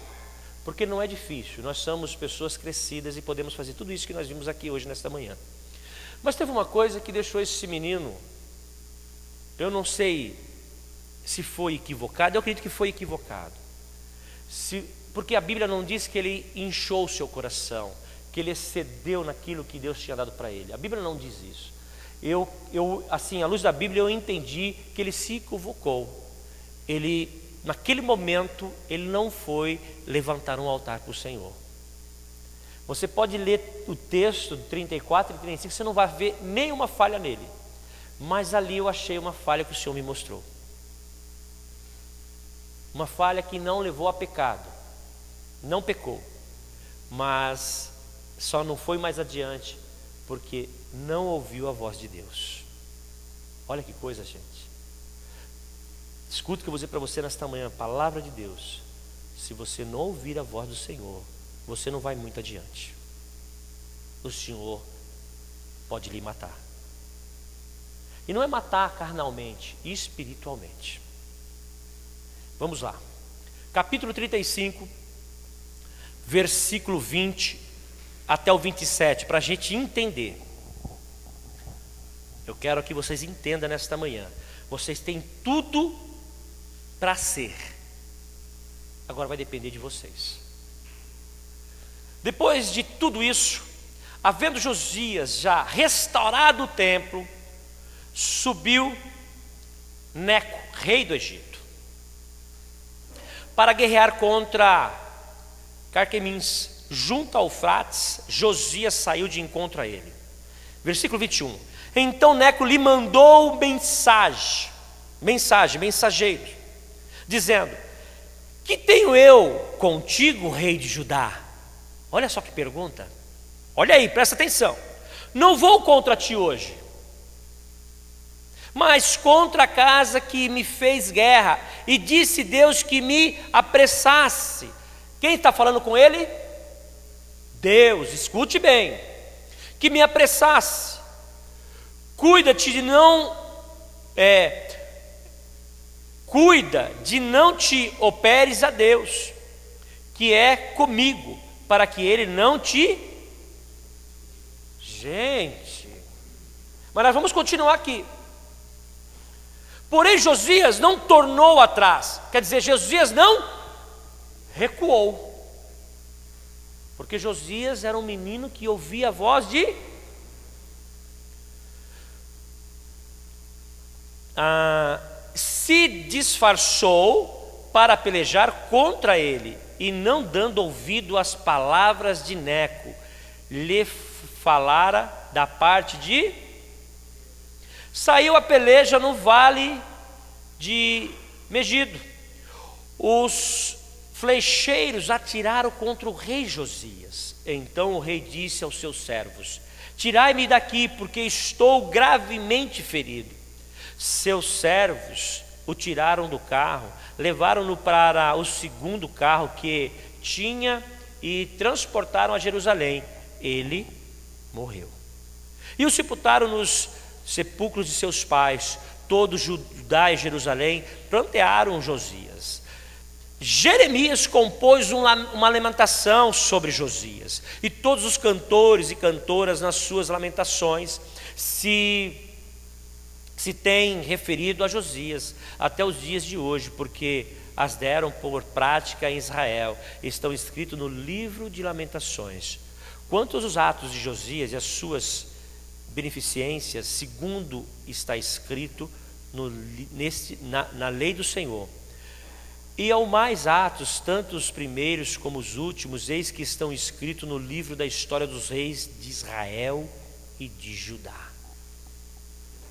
Porque não é difícil, nós somos pessoas crescidas e podemos fazer tudo isso que nós vimos aqui hoje nesta manhã. Mas teve uma coisa que deixou esse menino, eu não sei se foi equivocado, eu acredito que foi equivocado. Porque a Bíblia não diz que ele inchou o seu coração, que ele excedeu naquilo que Deus tinha dado para ele. A Bíblia não diz isso. Assim, à luz da Bíblia, eu entendi que ele se equivocou. Naquele momento, ele não foi levantar um altar para o Senhor. Você pode ler o texto de 34 e 35, você não vai ver nenhuma falha nele. Mas ali eu achei uma falha que o Senhor me mostrou. Uma falha que não levou a pecado. Não pecou, mas só não foi mais adiante, porque não ouviu a voz de Deus. Olha que coisa, gente. Escuta o que eu vou dizer para você nesta manhã, palavra de Deus. Se você não ouvir a voz do Senhor, você não vai muito adiante. O Senhor pode lhe matar. E não é matar carnalmente, espiritualmente. Vamos lá. Capítulo 35, versículo 20 até o 27, para a gente entender. Eu quero que vocês entendam nesta manhã. Vocês têm tudo para ser. Agora vai depender de vocês. Depois de tudo isso, havendo Josias já restaurado o templo, subiu Neco, rei do Egito, para guerrear contra Carquemins, junto ao Eufrates. Josias saiu de encontro a ele. Versículo 21. Então Neco lhe mandou mensageiros, dizendo: que tenho eu contigo, rei de Judá? Olha só que pergunta. Olha aí, presta atenção. não vou contra ti hoje, mas contra a casa que me fez guerra. E disse Deus que me apressasse. Quem está falando com ele? Deus, escute bem. Que me apressasse. Cuida-te de não... Cuida de não te operes a Deus, que é comigo, para que ele não te... Gente, mas nós vamos continuar aqui. Porém Josias não tornou atrás, quer dizer, Josias não recuou, porque Josias era um menino que ouvia a voz de... se disfarçou para pelejar contra ele, e não dando ouvido às palavras de Neco, lhe falara da parte de... Saiu a peleja no vale de Megido. Os flecheiros atiraram contra o rei Josias. Então o rei disse aos seus servos: tirai-me daqui, porque estou gravemente ferido. Seus servos o tiraram do carro, levaram-no para o segundo carro que tinha e transportaram a Jerusalém. Ele morreu. E o sepultaram nos sepulcros de seus pais. Todo Judá e Jerusalém prantearam Josias. Jeremias compôs uma lamentação sobre Josias, e todos os cantores e cantoras nas suas lamentações se têm referido a Josias até os dias de hoje, porque as deram por prática em Israel. Estão escritos no livro de Lamentações. Quanto aos atos de Josias e as suas beneficências, segundo está escrito na lei do Senhor. E ao mais atos, tanto os primeiros como os últimos, eis que estão escritos no livro da história dos reis de Israel e de Judá.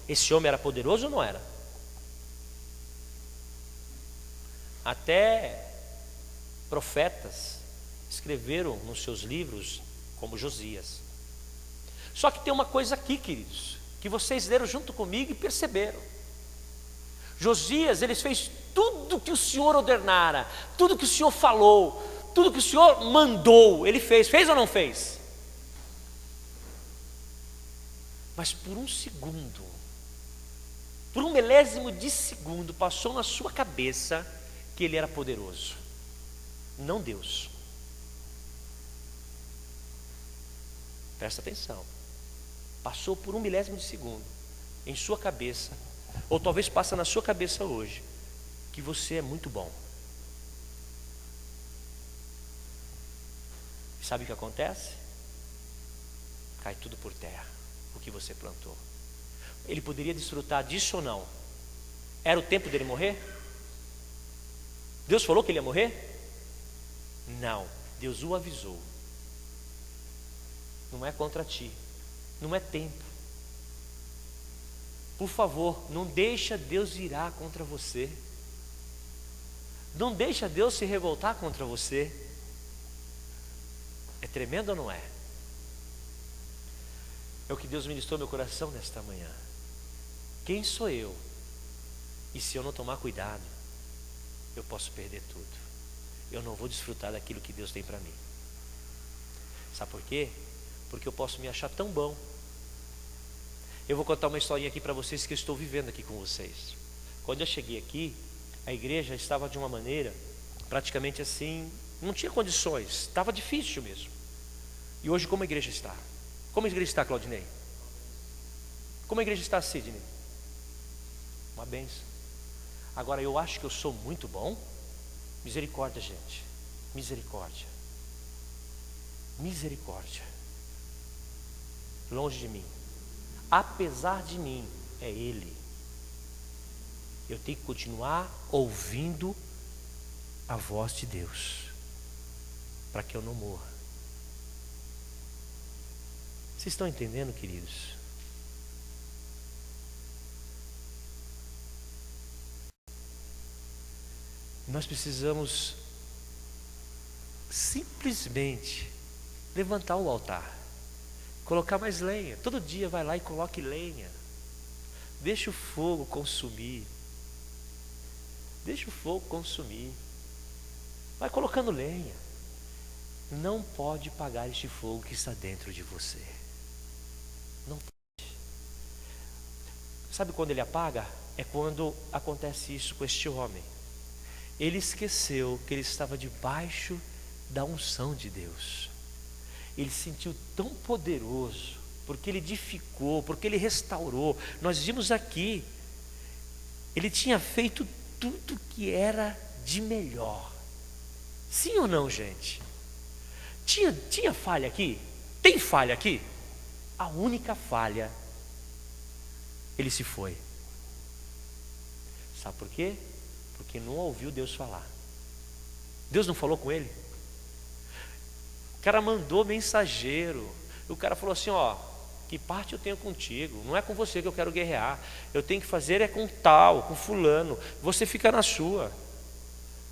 Esse homem era poderoso ou não era? Até profetas escreveram nos seus livros, como Josias. Só que tem uma coisa aqui, queridos, que vocês leram junto comigo e perceberam. Josias, ele fez tudo que o Senhor ordenara, tudo que o Senhor falou, tudo que o Senhor mandou, ele fez. Fez ou não fez? Mas por um segundo, por um milésimo de segundo, passou na sua cabeça que ele era poderoso. Não Deus. Presta atenção. Passou por um milésimo de segundo em sua cabeça, ou talvez passa na sua cabeça hoje, que você é muito bom. Sabe o que acontece? Cai tudo por terra, o que você plantou. Ele poderia desfrutar disso ou não? Era o tempo dele morrer? Deus falou que ele ia morrer? Não, Deus o avisou. Não é contra ti, não é tempo. Por favor, não deixa Deus virar contra você. Não deixa Deus se revoltar contra você. É tremendo ou não é? É o que Deus ministrou no meu coração nesta manhã. Quem sou eu? E se eu não tomar cuidado, eu posso perder tudo. Eu não vou desfrutar daquilo que Deus tem para mim. Sabe por quê? Porque eu posso me achar tão bom. Eu vou contar uma historinha aqui para vocês que eu estou vivendo aqui com vocês. Quando eu cheguei aqui, a igreja estava de uma maneira, praticamente assim, não tinha condições, estava difícil mesmo. E hoje como a igreja está? Como a igreja está, Claudinei? Como a igreja está, Sidney? Uma bênção. Agora eu acho que eu sou muito bom. Misericórdia, gente. Misericórdia. Misericórdia. Longe de mim. Apesar de mim, é Ele. Eu tenho que continuar ouvindo a voz de Deus, para que eu não morra. Vocês estão entendendo, queridos? Nós precisamos simplesmente levantar o altar, Colocar mais lenha. Todo dia vai lá e coloque lenha. Deixa o fogo consumir. Deixa o fogo consumir. Vai colocando lenha. Não pode apagar este fogo que está dentro de você. Não pode. Sabe quando ele apaga? É quando acontece isso com este homem. Ele esqueceu que ele estava debaixo da unção de Deus. Ele se sentiu tão poderoso, porque ele edificou, porque ele restaurou. Nós vimos aqui, ele tinha feito tudo que era de melhor. Sim ou não, gente? Tinha falha aqui? Tem falha aqui? A única falha, ele se foi. Sabe por quê? Porque não ouviu Deus falar. Deus não falou com ele? O cara mandou mensageiro. O cara falou assim, ó, que parte eu tenho contigo? Não é com você que eu quero guerrear. Eu tenho que fazer é com tal, com fulano. Você fica na sua.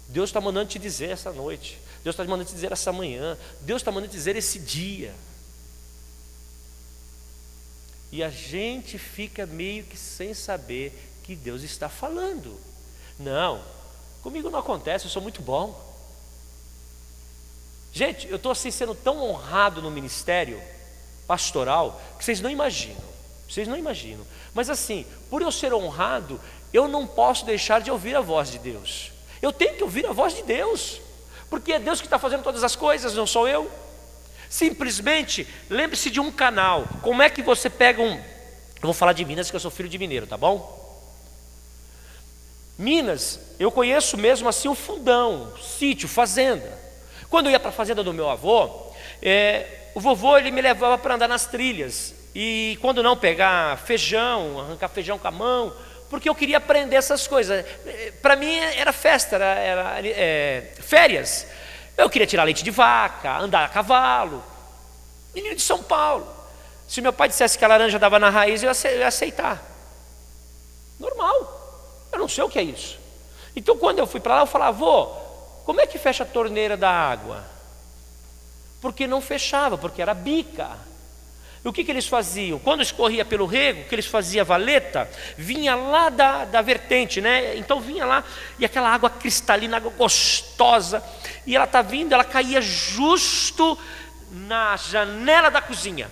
Deus está mandando te dizer essa noite. Deus está mandando te dizer essa manhã. Deus está mandando te dizer esse dia. E a gente fica meio que sem saber que Deus está falando. Não, comigo não acontece, eu sou muito bom. Gente, eu estou assim sendo tão honrado no ministério pastoral que vocês não imaginam. Vocês não imaginam. Mas assim, por eu ser honrado, eu não posso deixar de ouvir a voz de Deus. Eu tenho que ouvir a voz de Deus, porque é Deus que está fazendo todas as coisas, não sou eu. Simplesmente lembre-se de um canal. Como é que você pega um... Eu vou falar de Minas, que eu sou filho de mineiro, tá bom? Minas, eu conheço mesmo assim o fundão, sítio, fazenda. Quando eu ia para a fazenda do meu avô, o vovô ele me levava para andar nas trilhas. E quando não, pegar feijão, arrancar feijão com a mão, porque eu queria aprender essas coisas. Para mim era festa, era férias. Eu queria tirar leite de vaca, andar a cavalo. Menino de São Paulo. Se meu pai dissesse que a laranja dava na raiz, eu ia aceitar. Normal. Eu não sei o que é isso. Então quando eu fui para lá, eu falava, vô, como é que fecha a torneira da água? Porque não fechava, porque era bica. E o que eles faziam? Quando escorria pelo rego, o que eles faziam, valeta, vinha lá da vertente, né? Então vinha lá, e aquela água cristalina, água gostosa, e ela está vindo, ela caía justo na janela da cozinha.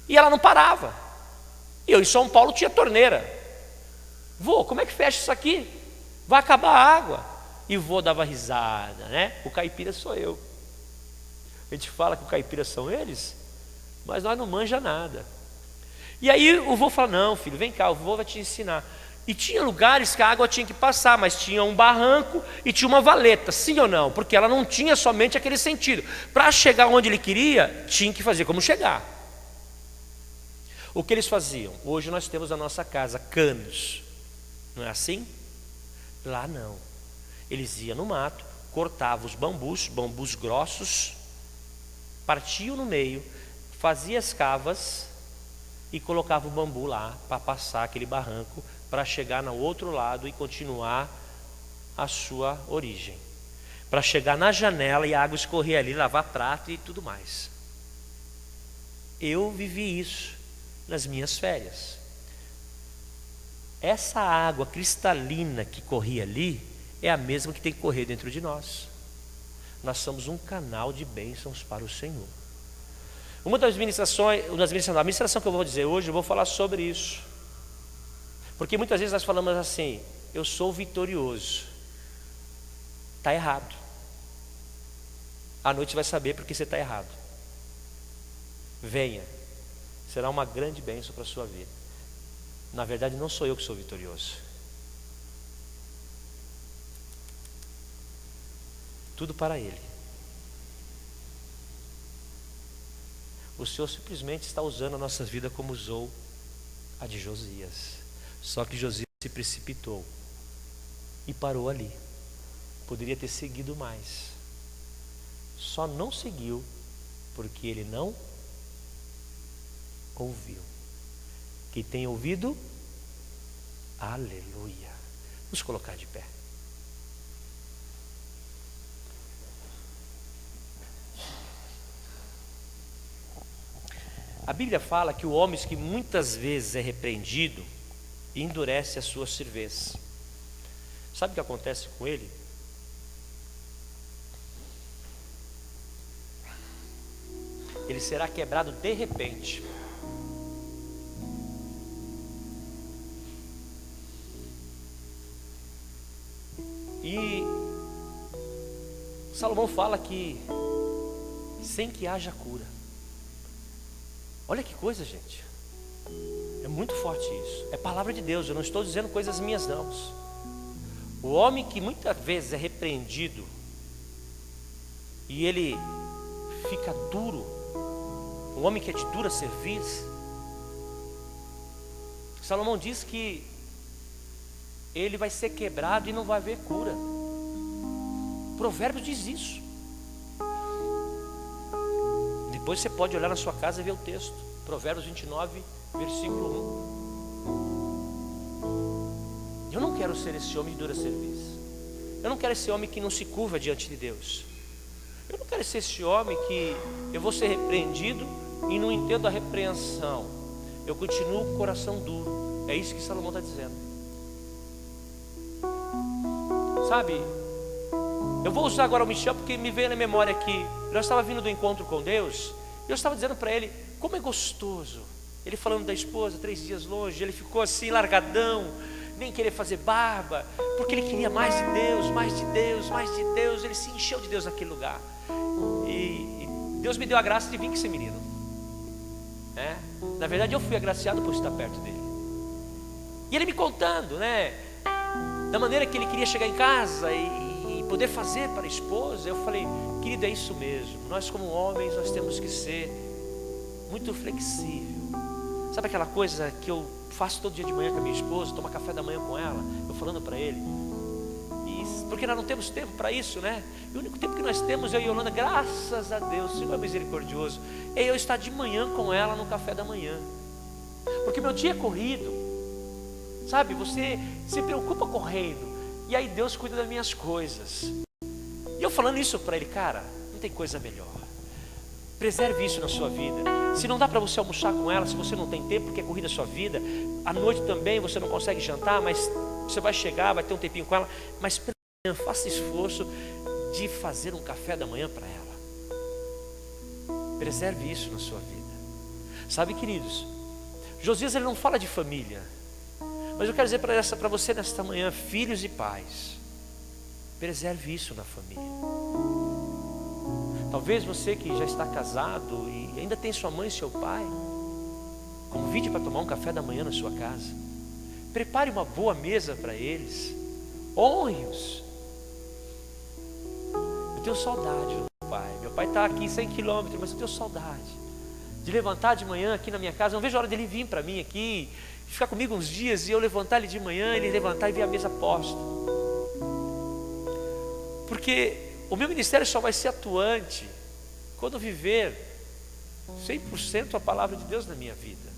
E ela não parava. E eu em São Paulo tinha torneira. Vô, como é que fecha isso aqui? Vai acabar a água. E o vô dava risada, né? O caipira sou eu. A gente fala que o caipira são eles, mas nós não manja nada. E aí o vô fala, não filho, vem cá, o vô vai te ensinar. E tinha lugares que a água tinha que passar, mas tinha um barranco e tinha uma valeta, sim ou não? Porque ela não tinha somente aquele sentido. Para chegar onde ele queria, tinha que fazer como chegar. O que eles faziam? Hoje nós temos na nossa casa canos, não é assim? Lá não. Eles iam no mato, cortavam os bambus grossos, partiam no meio, faziam as cavas e colocavam o bambu lá para passar aquele barranco, para chegar no outro lado e continuar a sua origem. Para chegar na janela e a água escorrer ali, lavar prato e tudo mais. Eu vivi isso nas minhas férias. Essa água cristalina que corria ali é a mesma que tem que correr dentro de nós. Nós somos um canal de bênçãos para o Senhor. Uma das ministrações, a ministração que eu vou dizer hoje, eu vou falar sobre isso. Porque muitas vezes nós falamos assim, eu sou vitorioso. Está errado. À noite você vai saber porque você está errado. Venha. Será uma grande bênção para a sua vida. Na verdade não sou eu que sou vitorioso. Tudo para Ele. O Senhor simplesmente está usando a nossa vida como usou a de Josias. Só que Josias se precipitou e parou ali. Poderia ter seguido mais. Só não seguiu porque ele não ouviu. Quem tem ouvido, aleluia. Vamos colocar de pé. A Bíblia fala que o homem que muitas vezes é repreendido endurece a sua cerveza. Sabe o que acontece com ele? Ele será quebrado de repente. E Salomão fala que sem que haja cura. Olha que coisa, gente. É muito forte isso. É palavra de Deus, eu não estou dizendo coisas minhas não. O homem que muitas vezes é repreendido e ele fica duro, o homem que é de dura cerviz, Salomão diz que ele vai ser quebrado e não vai haver cura. Provérbios diz isso. Depois você pode olhar na sua casa e ver o texto. Provérbios 29, versículo 1. Eu não quero ser esse homem de dura cerviz. Eu não quero esse homem que não se curva diante de Deus. Eu não quero ser esse homem que eu vou ser repreendido e não entendo a repreensão. Eu continuo com o coração duro. É isso que Salomão está dizendo. Sabe, eu vou usar agora o Michel porque me veio na memória que nós estávamos vindo do encontro com Deus. E eu estava dizendo para ele, como é gostoso. Ele falando da esposa, 3 dias longe, ele ficou assim largadão, nem querer fazer barba, porque ele queria mais de Deus, mais de Deus, mais de Deus. Ele se encheu de Deus naquele lugar. E Deus me deu a graça de vir com esse menino. Na verdade eu fui agraciado por estar perto dele. E ele me contando, da maneira que ele queria chegar em casa e poder fazer para a esposa. Eu falei, querido, é isso mesmo. Nós como homens, nós temos que ser muito flexível. Sabe aquela coisa que eu faço todo dia de manhã com a minha esposa, tomar café da manhã com ela, eu falando para ele. Porque nós não temos tempo para isso, E o único tempo que nós temos, eu e Yolanda, graças a Deus, Senhor é misericordioso, é eu estar de manhã com ela no café da manhã. Porque meu dia é corrido. Sabe, você se preocupa correndo, e aí Deus cuida das minhas coisas. E eu falando isso para ele, cara, não tem coisa melhor. Preserve isso na sua vida. Se não dá para você almoçar com ela, se você não tem tempo, porque é corrida a sua vida, à noite também você não consegue jantar, mas você vai chegar, vai ter um tempinho com ela, mas pela manhã, faça esforço de fazer um café da manhã para ela. Preserve isso na sua vida. Sabe, queridos, Josias ele não fala de família, mas eu quero dizer para você nesta manhã, filhos e pais, preserve isso na família. Talvez você que já está casado e ainda tem sua mãe e seu pai, convide para tomar um café da manhã na sua casa. Prepare uma boa mesa para eles. Honre-os. Eu tenho saudade do meu pai. Meu pai está aqui 100 quilômetros, mas eu tenho saudade de levantar de manhã aqui na minha casa. Não vejo a hora dele vir para mim aqui, ficar comigo uns dias e eu levantar ele de manhã, ele levantar e ver a mesa posta. Porque o meu ministério só vai ser atuante quando viver 100% a palavra de Deus na minha vida.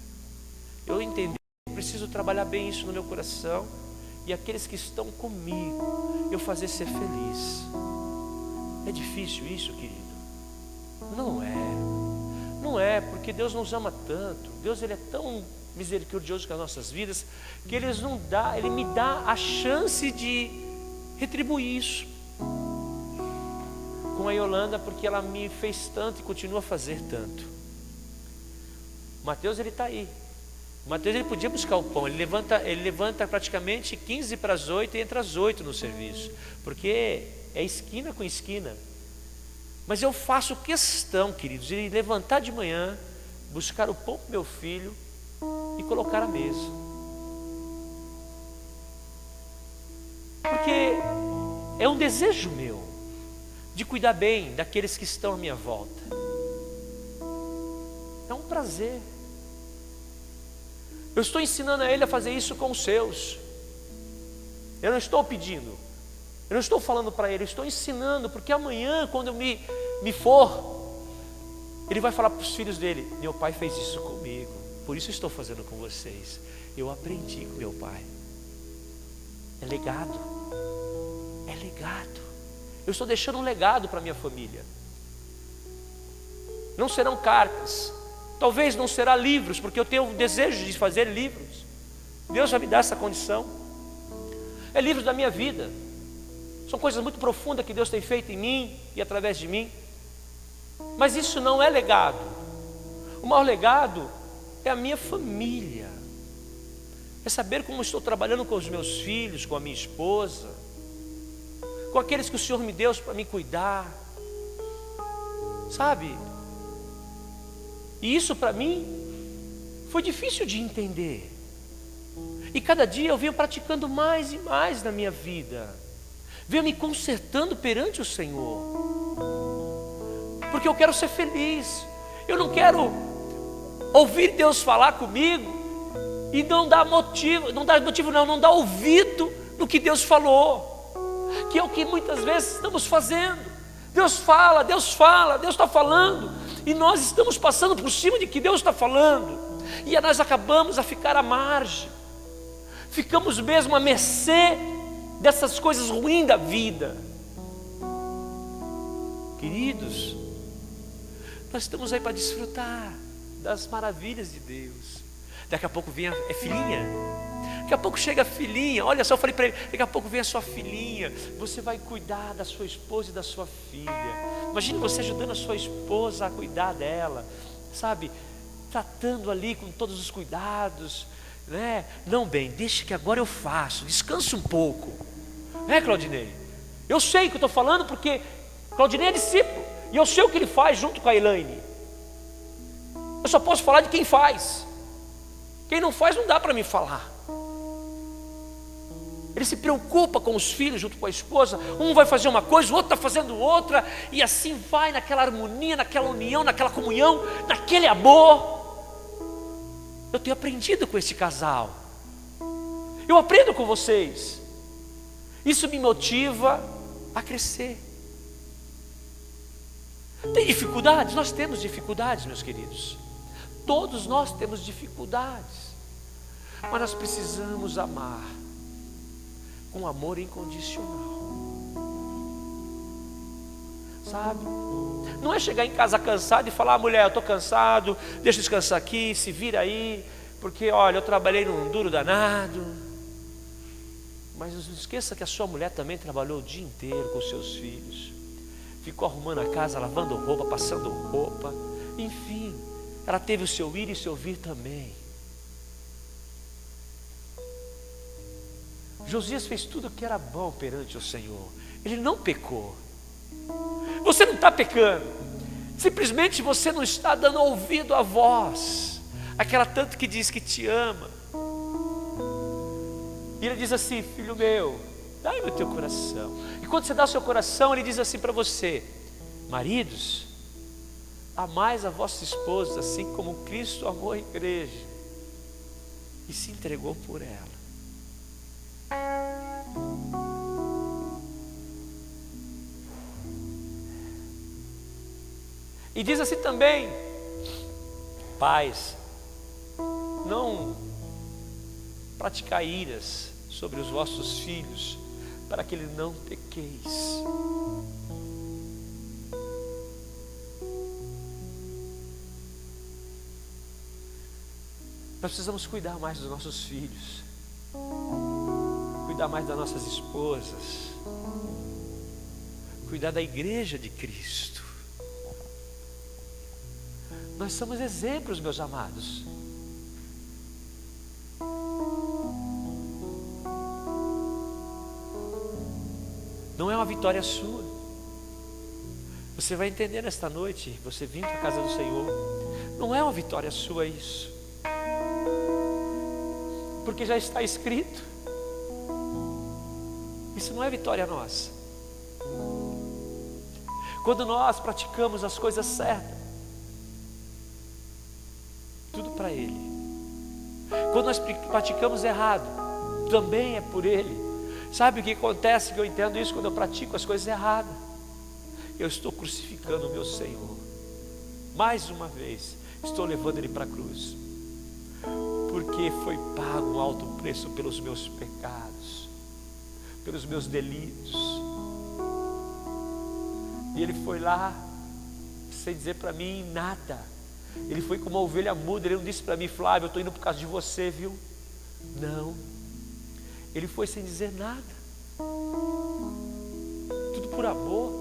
Eu entendi que eu preciso trabalhar bem isso no meu coração, e aqueles que estão comigo, eu fazer ser feliz. É difícil isso, querido? Não é. Não é, porque Deus nos ama tanto. Deus ele é tão misericordioso com as nossas vidas, que Ele me dá a chance de retribuir isso com a Yolanda, porque ela me fez tanto e continua a fazer tanto. O Mateus ele está aí. O Mateus ele podia buscar o pão. Ele levanta praticamente 15 para as 8 e entra às 8 no serviço, porque é esquina com esquina. Mas eu faço questão, queridos, de levantar de manhã, buscar o pão para meu filho e colocar à mesa. Porque é um desejo meu de cuidar bem daqueles que estão à minha volta. É um prazer. Eu estou ensinando a ele a fazer isso com os seus. Eu não estou pedindo, eu não estou falando para ele, eu estou ensinando, porque amanhã, quando eu me for, ele vai falar para os filhos dele: meu pai fez isso comigo, por isso eu estou fazendo com vocês. Eu aprendi com meu pai. É legado. É legado. Eu estou deixando um legado para minha família. Não serão cartas. Talvez não será livros, porque eu tenho o desejo de fazer livros. Deus vai me dar essa condição. É livros da minha vida. São coisas muito profundas que Deus tem feito em mim e através de mim. Mas isso não é legado. O maior legado é a minha família. É saber como estou trabalhando com os meus filhos, com a minha esposa, com aqueles que o Senhor me deu para me cuidar. Sabe? E isso para mim foi difícil de entender. E cada dia eu venho praticando mais e mais na minha vida. Venho me consertando perante o Senhor. Porque eu quero ser feliz. Eu não quero ouvir Deus falar comigo e não dar ouvido no que Deus falou. Que é o que muitas vezes estamos fazendo. Deus fala, Deus está falando. E nós estamos passando por cima de que Deus está falando. E nós acabamos a ficar à margem. Ficamos mesmo à mercê dessas coisas ruins da vida. Queridos, nós estamos aí para desfrutar das maravilhas de Deus. Daqui a pouco vem a filhinha. Daqui a pouco chega a filhinha. Olha só, eu falei para ele, daqui a pouco vem a sua filhinha. Você vai cuidar da sua esposa e da sua filha. Imagine você ajudando a sua esposa a cuidar dela, sabe? Tratando ali com todos os cuidados, né? Não, bem, deixa que agora eu faço. Descansa um pouco, né, Claudinei? Eu sei o que eu estou falando porque Claudinei é discípulo e eu sei o que ele faz junto com a Elaine. Eu só posso falar de quem faz. Quem não faz não dá para me falar. Ele se preocupa com os filhos junto com a esposa. Um vai fazer uma coisa, o outro está fazendo outra. E assim vai naquela harmonia, naquela união, naquela comunhão, naquele amor. Eu tenho aprendido com esse casal. Eu aprendo com vocês. Isso me motiva a crescer. Tem dificuldades? Nós temos dificuldades, meus queridos. Todos nós temos dificuldades. Mas nós precisamos amar com amor incondicional. Sabe? Não é chegar em casa cansado e falar, mulher, eu estou cansado, deixa eu descansar aqui, se vira aí, porque olha, eu trabalhei num duro danado. Mas não esqueça que a sua mulher também trabalhou o dia inteiro com os seus filhos. Ficou arrumando a casa, lavando roupa, passando roupa. Enfim, ela teve o seu ir e o seu vir também. Josias fez tudo o que era bom perante o Senhor. Ele não pecou. Você não está pecando. Simplesmente você não está dando ouvido à voz, aquela tanto que diz que te ama. E ele diz assim, filho meu, dá-me o teu coração. E quando você dá o seu coração, ele diz assim para você, maridos, amais a vossa esposa, assim como Cristo amou a igreja e se entregou por ela. E diz assim também, pais, não praticai iras sobre os vossos filhos, para que ele não pequeis. Nós precisamos cuidar mais dos nossos filhos, cuidar mais das nossas esposas, cuidar da igreja de Cristo. Nós somos exemplos, meus amados. Não é uma vitória sua. Você vai entender nesta noite, você vindo à casa do Senhor, não é uma vitória sua isso. Porque já está escrito. Isso não é vitória nossa. Quando nós praticamos as coisas certas, tudo para Ele. Quando nós praticamos errado, também é por Ele. Sabe o que acontece? Que eu entendo isso quando eu pratico as coisas erradas. Eu estou crucificando o meu Senhor. Mais uma vez, estou levando Ele para a cruz. Porque foi pago um alto preço pelos meus pecados, pelos meus delitos. E Ele foi lá, sem dizer para mim nada. Ele foi como uma ovelha muda. Ele não disse para mim: Flávio, eu estou indo por causa de você, viu? Não. Ele foi sem dizer nada. Tudo por amor.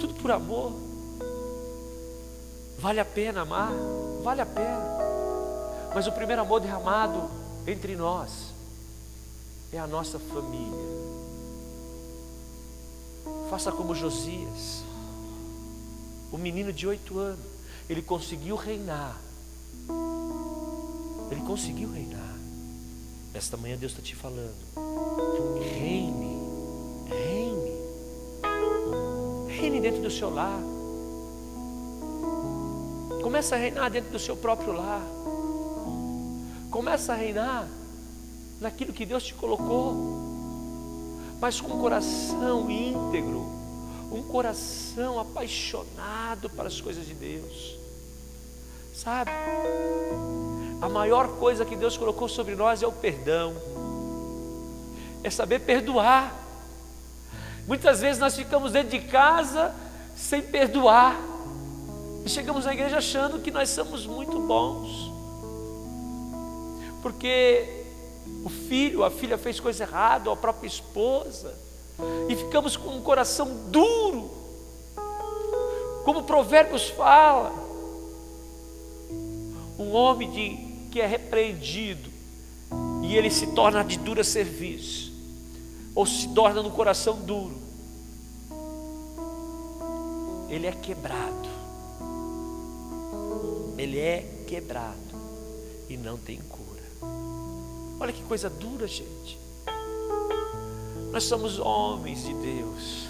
Tudo por amor. Vale a pena amar? Vale a pena. Mas o primeiro amor derramado entre nós é a nossa família. Faça como Josias, o menino de 8 anos. Ele conseguiu reinar. Ele conseguiu reinar. Esta manhã Deus está te falando: reine, reine, reine dentro do seu lar. Começa a reinar dentro do seu próprio lar. Começa a reinar naquilo que Deus te colocou, mas com um coração íntegro, um coração apaixonado para as coisas de Deus. Sabe, a maior coisa que Deus colocou sobre nós é o perdão, é saber perdoar. Muitas vezes nós ficamos dentro de casa sem perdoar, e chegamos na igreja achando que nós somos muito bons, porque o filho, a filha fez coisa errada, ou a própria esposa, e ficamos com um coração duro. Como Provérbios fala, um homem que é repreendido e ele se torna de dura serviço, ou se torna no coração duro, ele é quebrado. Ele é quebrado e não tem cura. Olha que coisa dura, gente. Nós somos homens de Deus.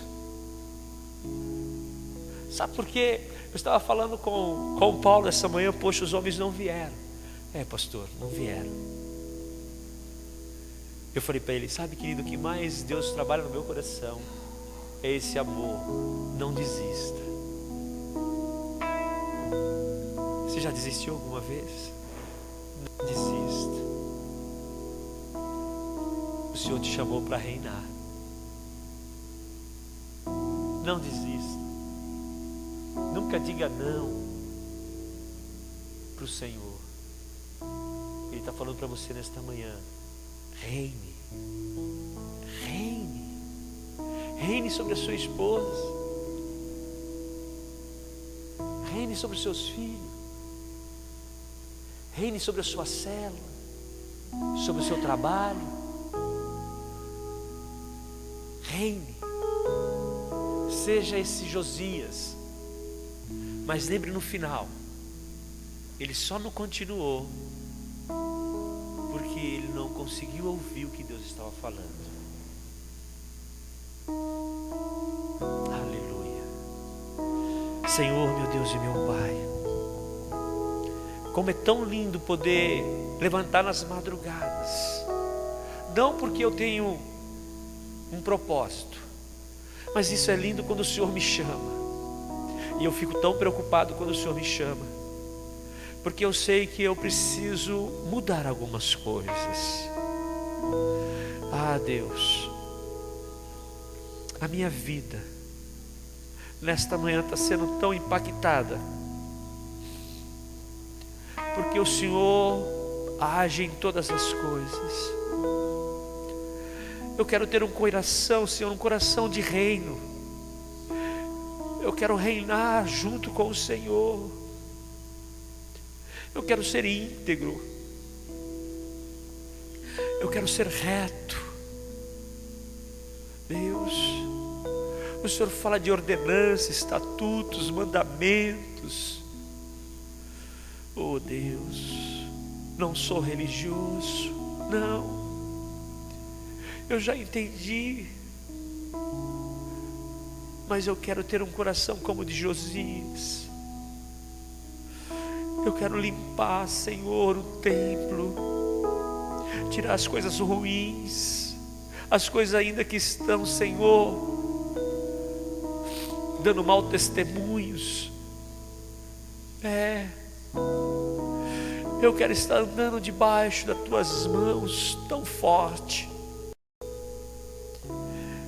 Sabe por quê? Eu estava falando com o Paulo essa manhã. Poxa, os homens não vieram. É, pastor, não vieram. Eu falei para ele: sabe, querido, o que mais Deus trabalha no meu coração é esse amor. Não desista. Você já desistiu alguma vez? Não desista. O Senhor te chamou para reinar. Não desista. Nunca diga não para o Senhor. Ele está falando para você nesta manhã: reine, reine, reine sobre a sua esposa, reine sobre os seus filhos, reine sobre a sua célula, sobre o seu trabalho. Reine. Seja esse Josias. Mas lembre, no final, ele só não continuou porque ele não conseguiu ouvir o que Deus estava falando. Aleluia. Senhor, meu Deus e meu Pai, como é tão lindo poder levantar nas madrugadas, não porque eu tenho um propósito, mas isso é lindo quando o Senhor me chama. E eu fico tão preocupado quando o Senhor me chama, porque eu sei que eu preciso mudar algumas coisas. Ah, Deus, a minha vida nesta manhã está sendo tão impactada, porque o Senhor age em todas as coisas. Eu quero ter um coração, Senhor, um coração de reino. Eu quero reinar junto com o Senhor. Eu quero ser íntegro. Eu quero ser reto. Deus, o Senhor fala de ordenanças, estatutos, mandamentos. Oh Deus, não sou religioso, não. Eu já entendi, mas eu quero ter um coração como o de Josias. Eu quero limpar, Senhor, o templo, tirar as coisas ruins, as coisas ainda que estão, Senhor, dando mau testemunhos. Eu quero estar andando debaixo das tuas mãos tão forte.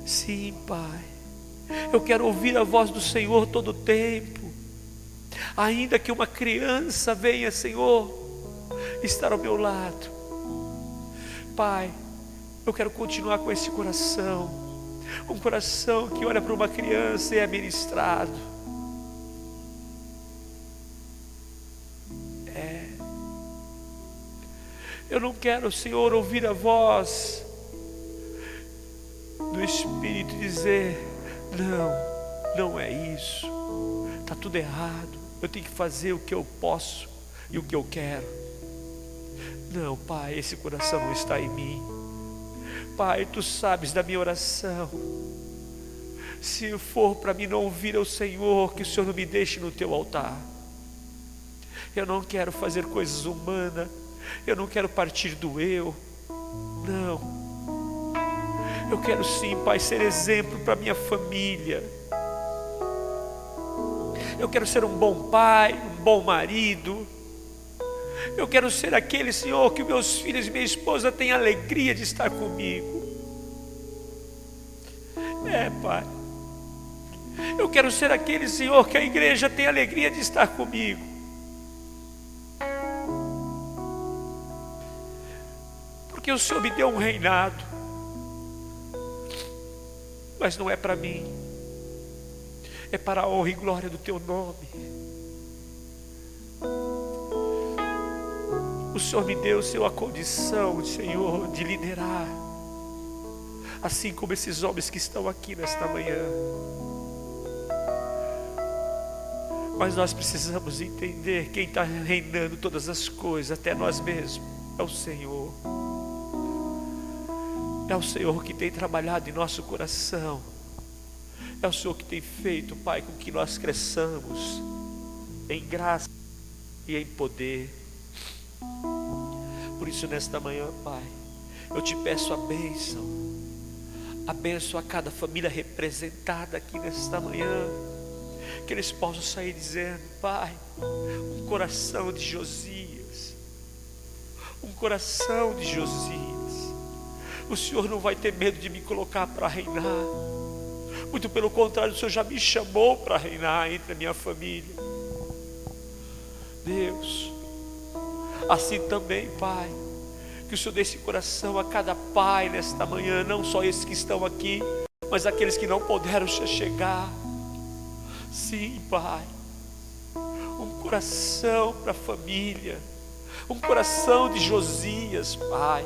Sim, Pai, eu quero ouvir a voz do Senhor todo o tempo. Ainda que uma criança venha, Senhor, estar ao meu lado. Pai, eu quero continuar com esse coração. Um coração que olha para uma criança e é ministrado. Eu não quero, Senhor, ouvir a voz do Espírito dizer: não é isso, está tudo errado, eu tenho que fazer o que eu posso e o que eu quero. Não, Pai, esse coração não está em mim. Pai, Tu sabes da minha oração. Se for para mim não ouvir ao Senhor, que o Senhor não me deixe no Teu altar. Eu não quero fazer coisas humanas, eu não quero partir do eu. Não, eu quero sim, Pai, ser exemplo para minha família. Eu quero ser um bom pai, um bom marido. Eu quero ser aquele, Senhor, que meus filhos e minha esposa tenham alegria de estar comigo. Pai, eu quero ser aquele, Senhor, que a igreja tenha alegria de estar comigo. Porque o Senhor me deu um reinado, mas não é para mim, é para a honra e glória do Teu nome. O Senhor me deu, Senhor, a condição, Senhor, de liderar, assim como esses homens que estão aqui nesta manhã. Mas nós precisamos entender: quem está reinando todas as coisas, até nós mesmos, é o Senhor. É o Senhor que tem trabalhado em nosso coração. É o Senhor que tem feito, Pai, com que nós cresçamos em graça e em poder. Por isso, nesta manhã, Pai, eu Te peço a bênção a cada família representada aqui nesta manhã. Que eles possam sair dizendo: Pai, um coração de Josias, um coração de Josias. O Senhor não vai ter medo de me colocar para reinar. Muito pelo contrário, o Senhor já me chamou para reinar entre a minha família. Deus, assim também, Pai, que o Senhor dê esse coração a cada pai nesta manhã, não só esses que estão aqui, mas aqueles que não puderam chegar. Sim, Pai, um coração para a família, um coração de Josias, Pai.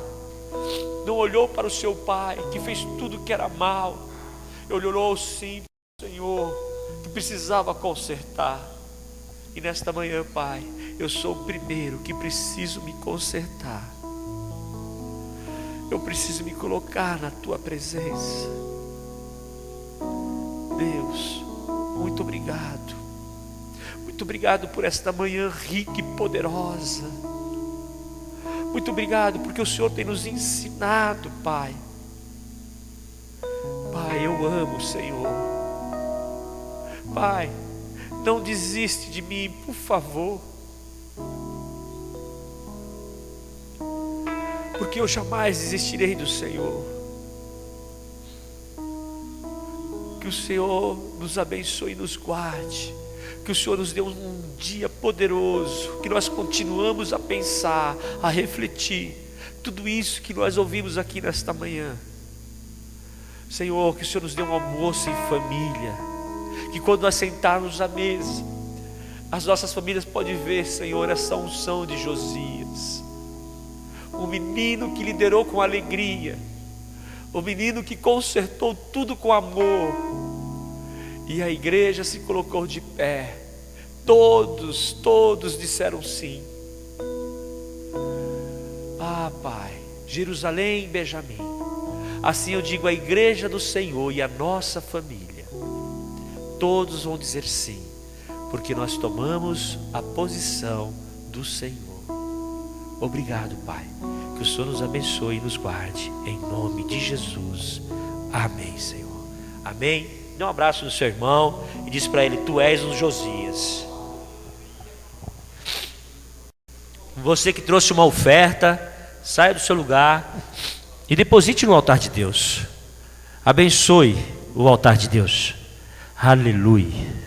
Não olhou para o seu pai, que fez tudo que era mal. Ele olhou sim para o Senhor, que precisava consertar. E nesta manhã, Pai, eu sou o primeiro que preciso me consertar. Eu preciso me colocar na Tua presença. Deus, muito obrigado. Muito obrigado por esta manhã rica e poderosa. Muito obrigado porque o Senhor tem nos ensinado, Pai. Pai, eu amo o Senhor. Pai, não desiste de mim, por favor. Porque eu jamais desistirei do Senhor. Que o Senhor nos abençoe e nos guarde. Que o Senhor nos dê um dia poderoso. Que nós continuamos a pensar, a refletir tudo isso que nós ouvimos aqui nesta manhã. Senhor, que o Senhor nos dê um almoço em família. Que quando nós sentarmos à mesa, as nossas famílias podem ver, Senhor, essa unção de Josias. Um menino que liderou com alegria. Um menino que consertou tudo com amor. E a igreja se colocou de pé. Todos disseram sim. Ah, Pai, Jerusalém e Benjamim, assim eu digo à igreja do Senhor e à nossa família. Todos vão dizer sim, porque nós tomamos a posição do Senhor. Obrigado, Pai. Que o Senhor nos abençoe e nos guarde, em nome de Jesus. Amém, Senhor. Amém. Dê um abraço no seu irmão e diz para ele: Tu és um Josias. Você que trouxe uma oferta, saia do seu lugar e deposite no altar de Deus. Abençoe o altar de Deus. Aleluia.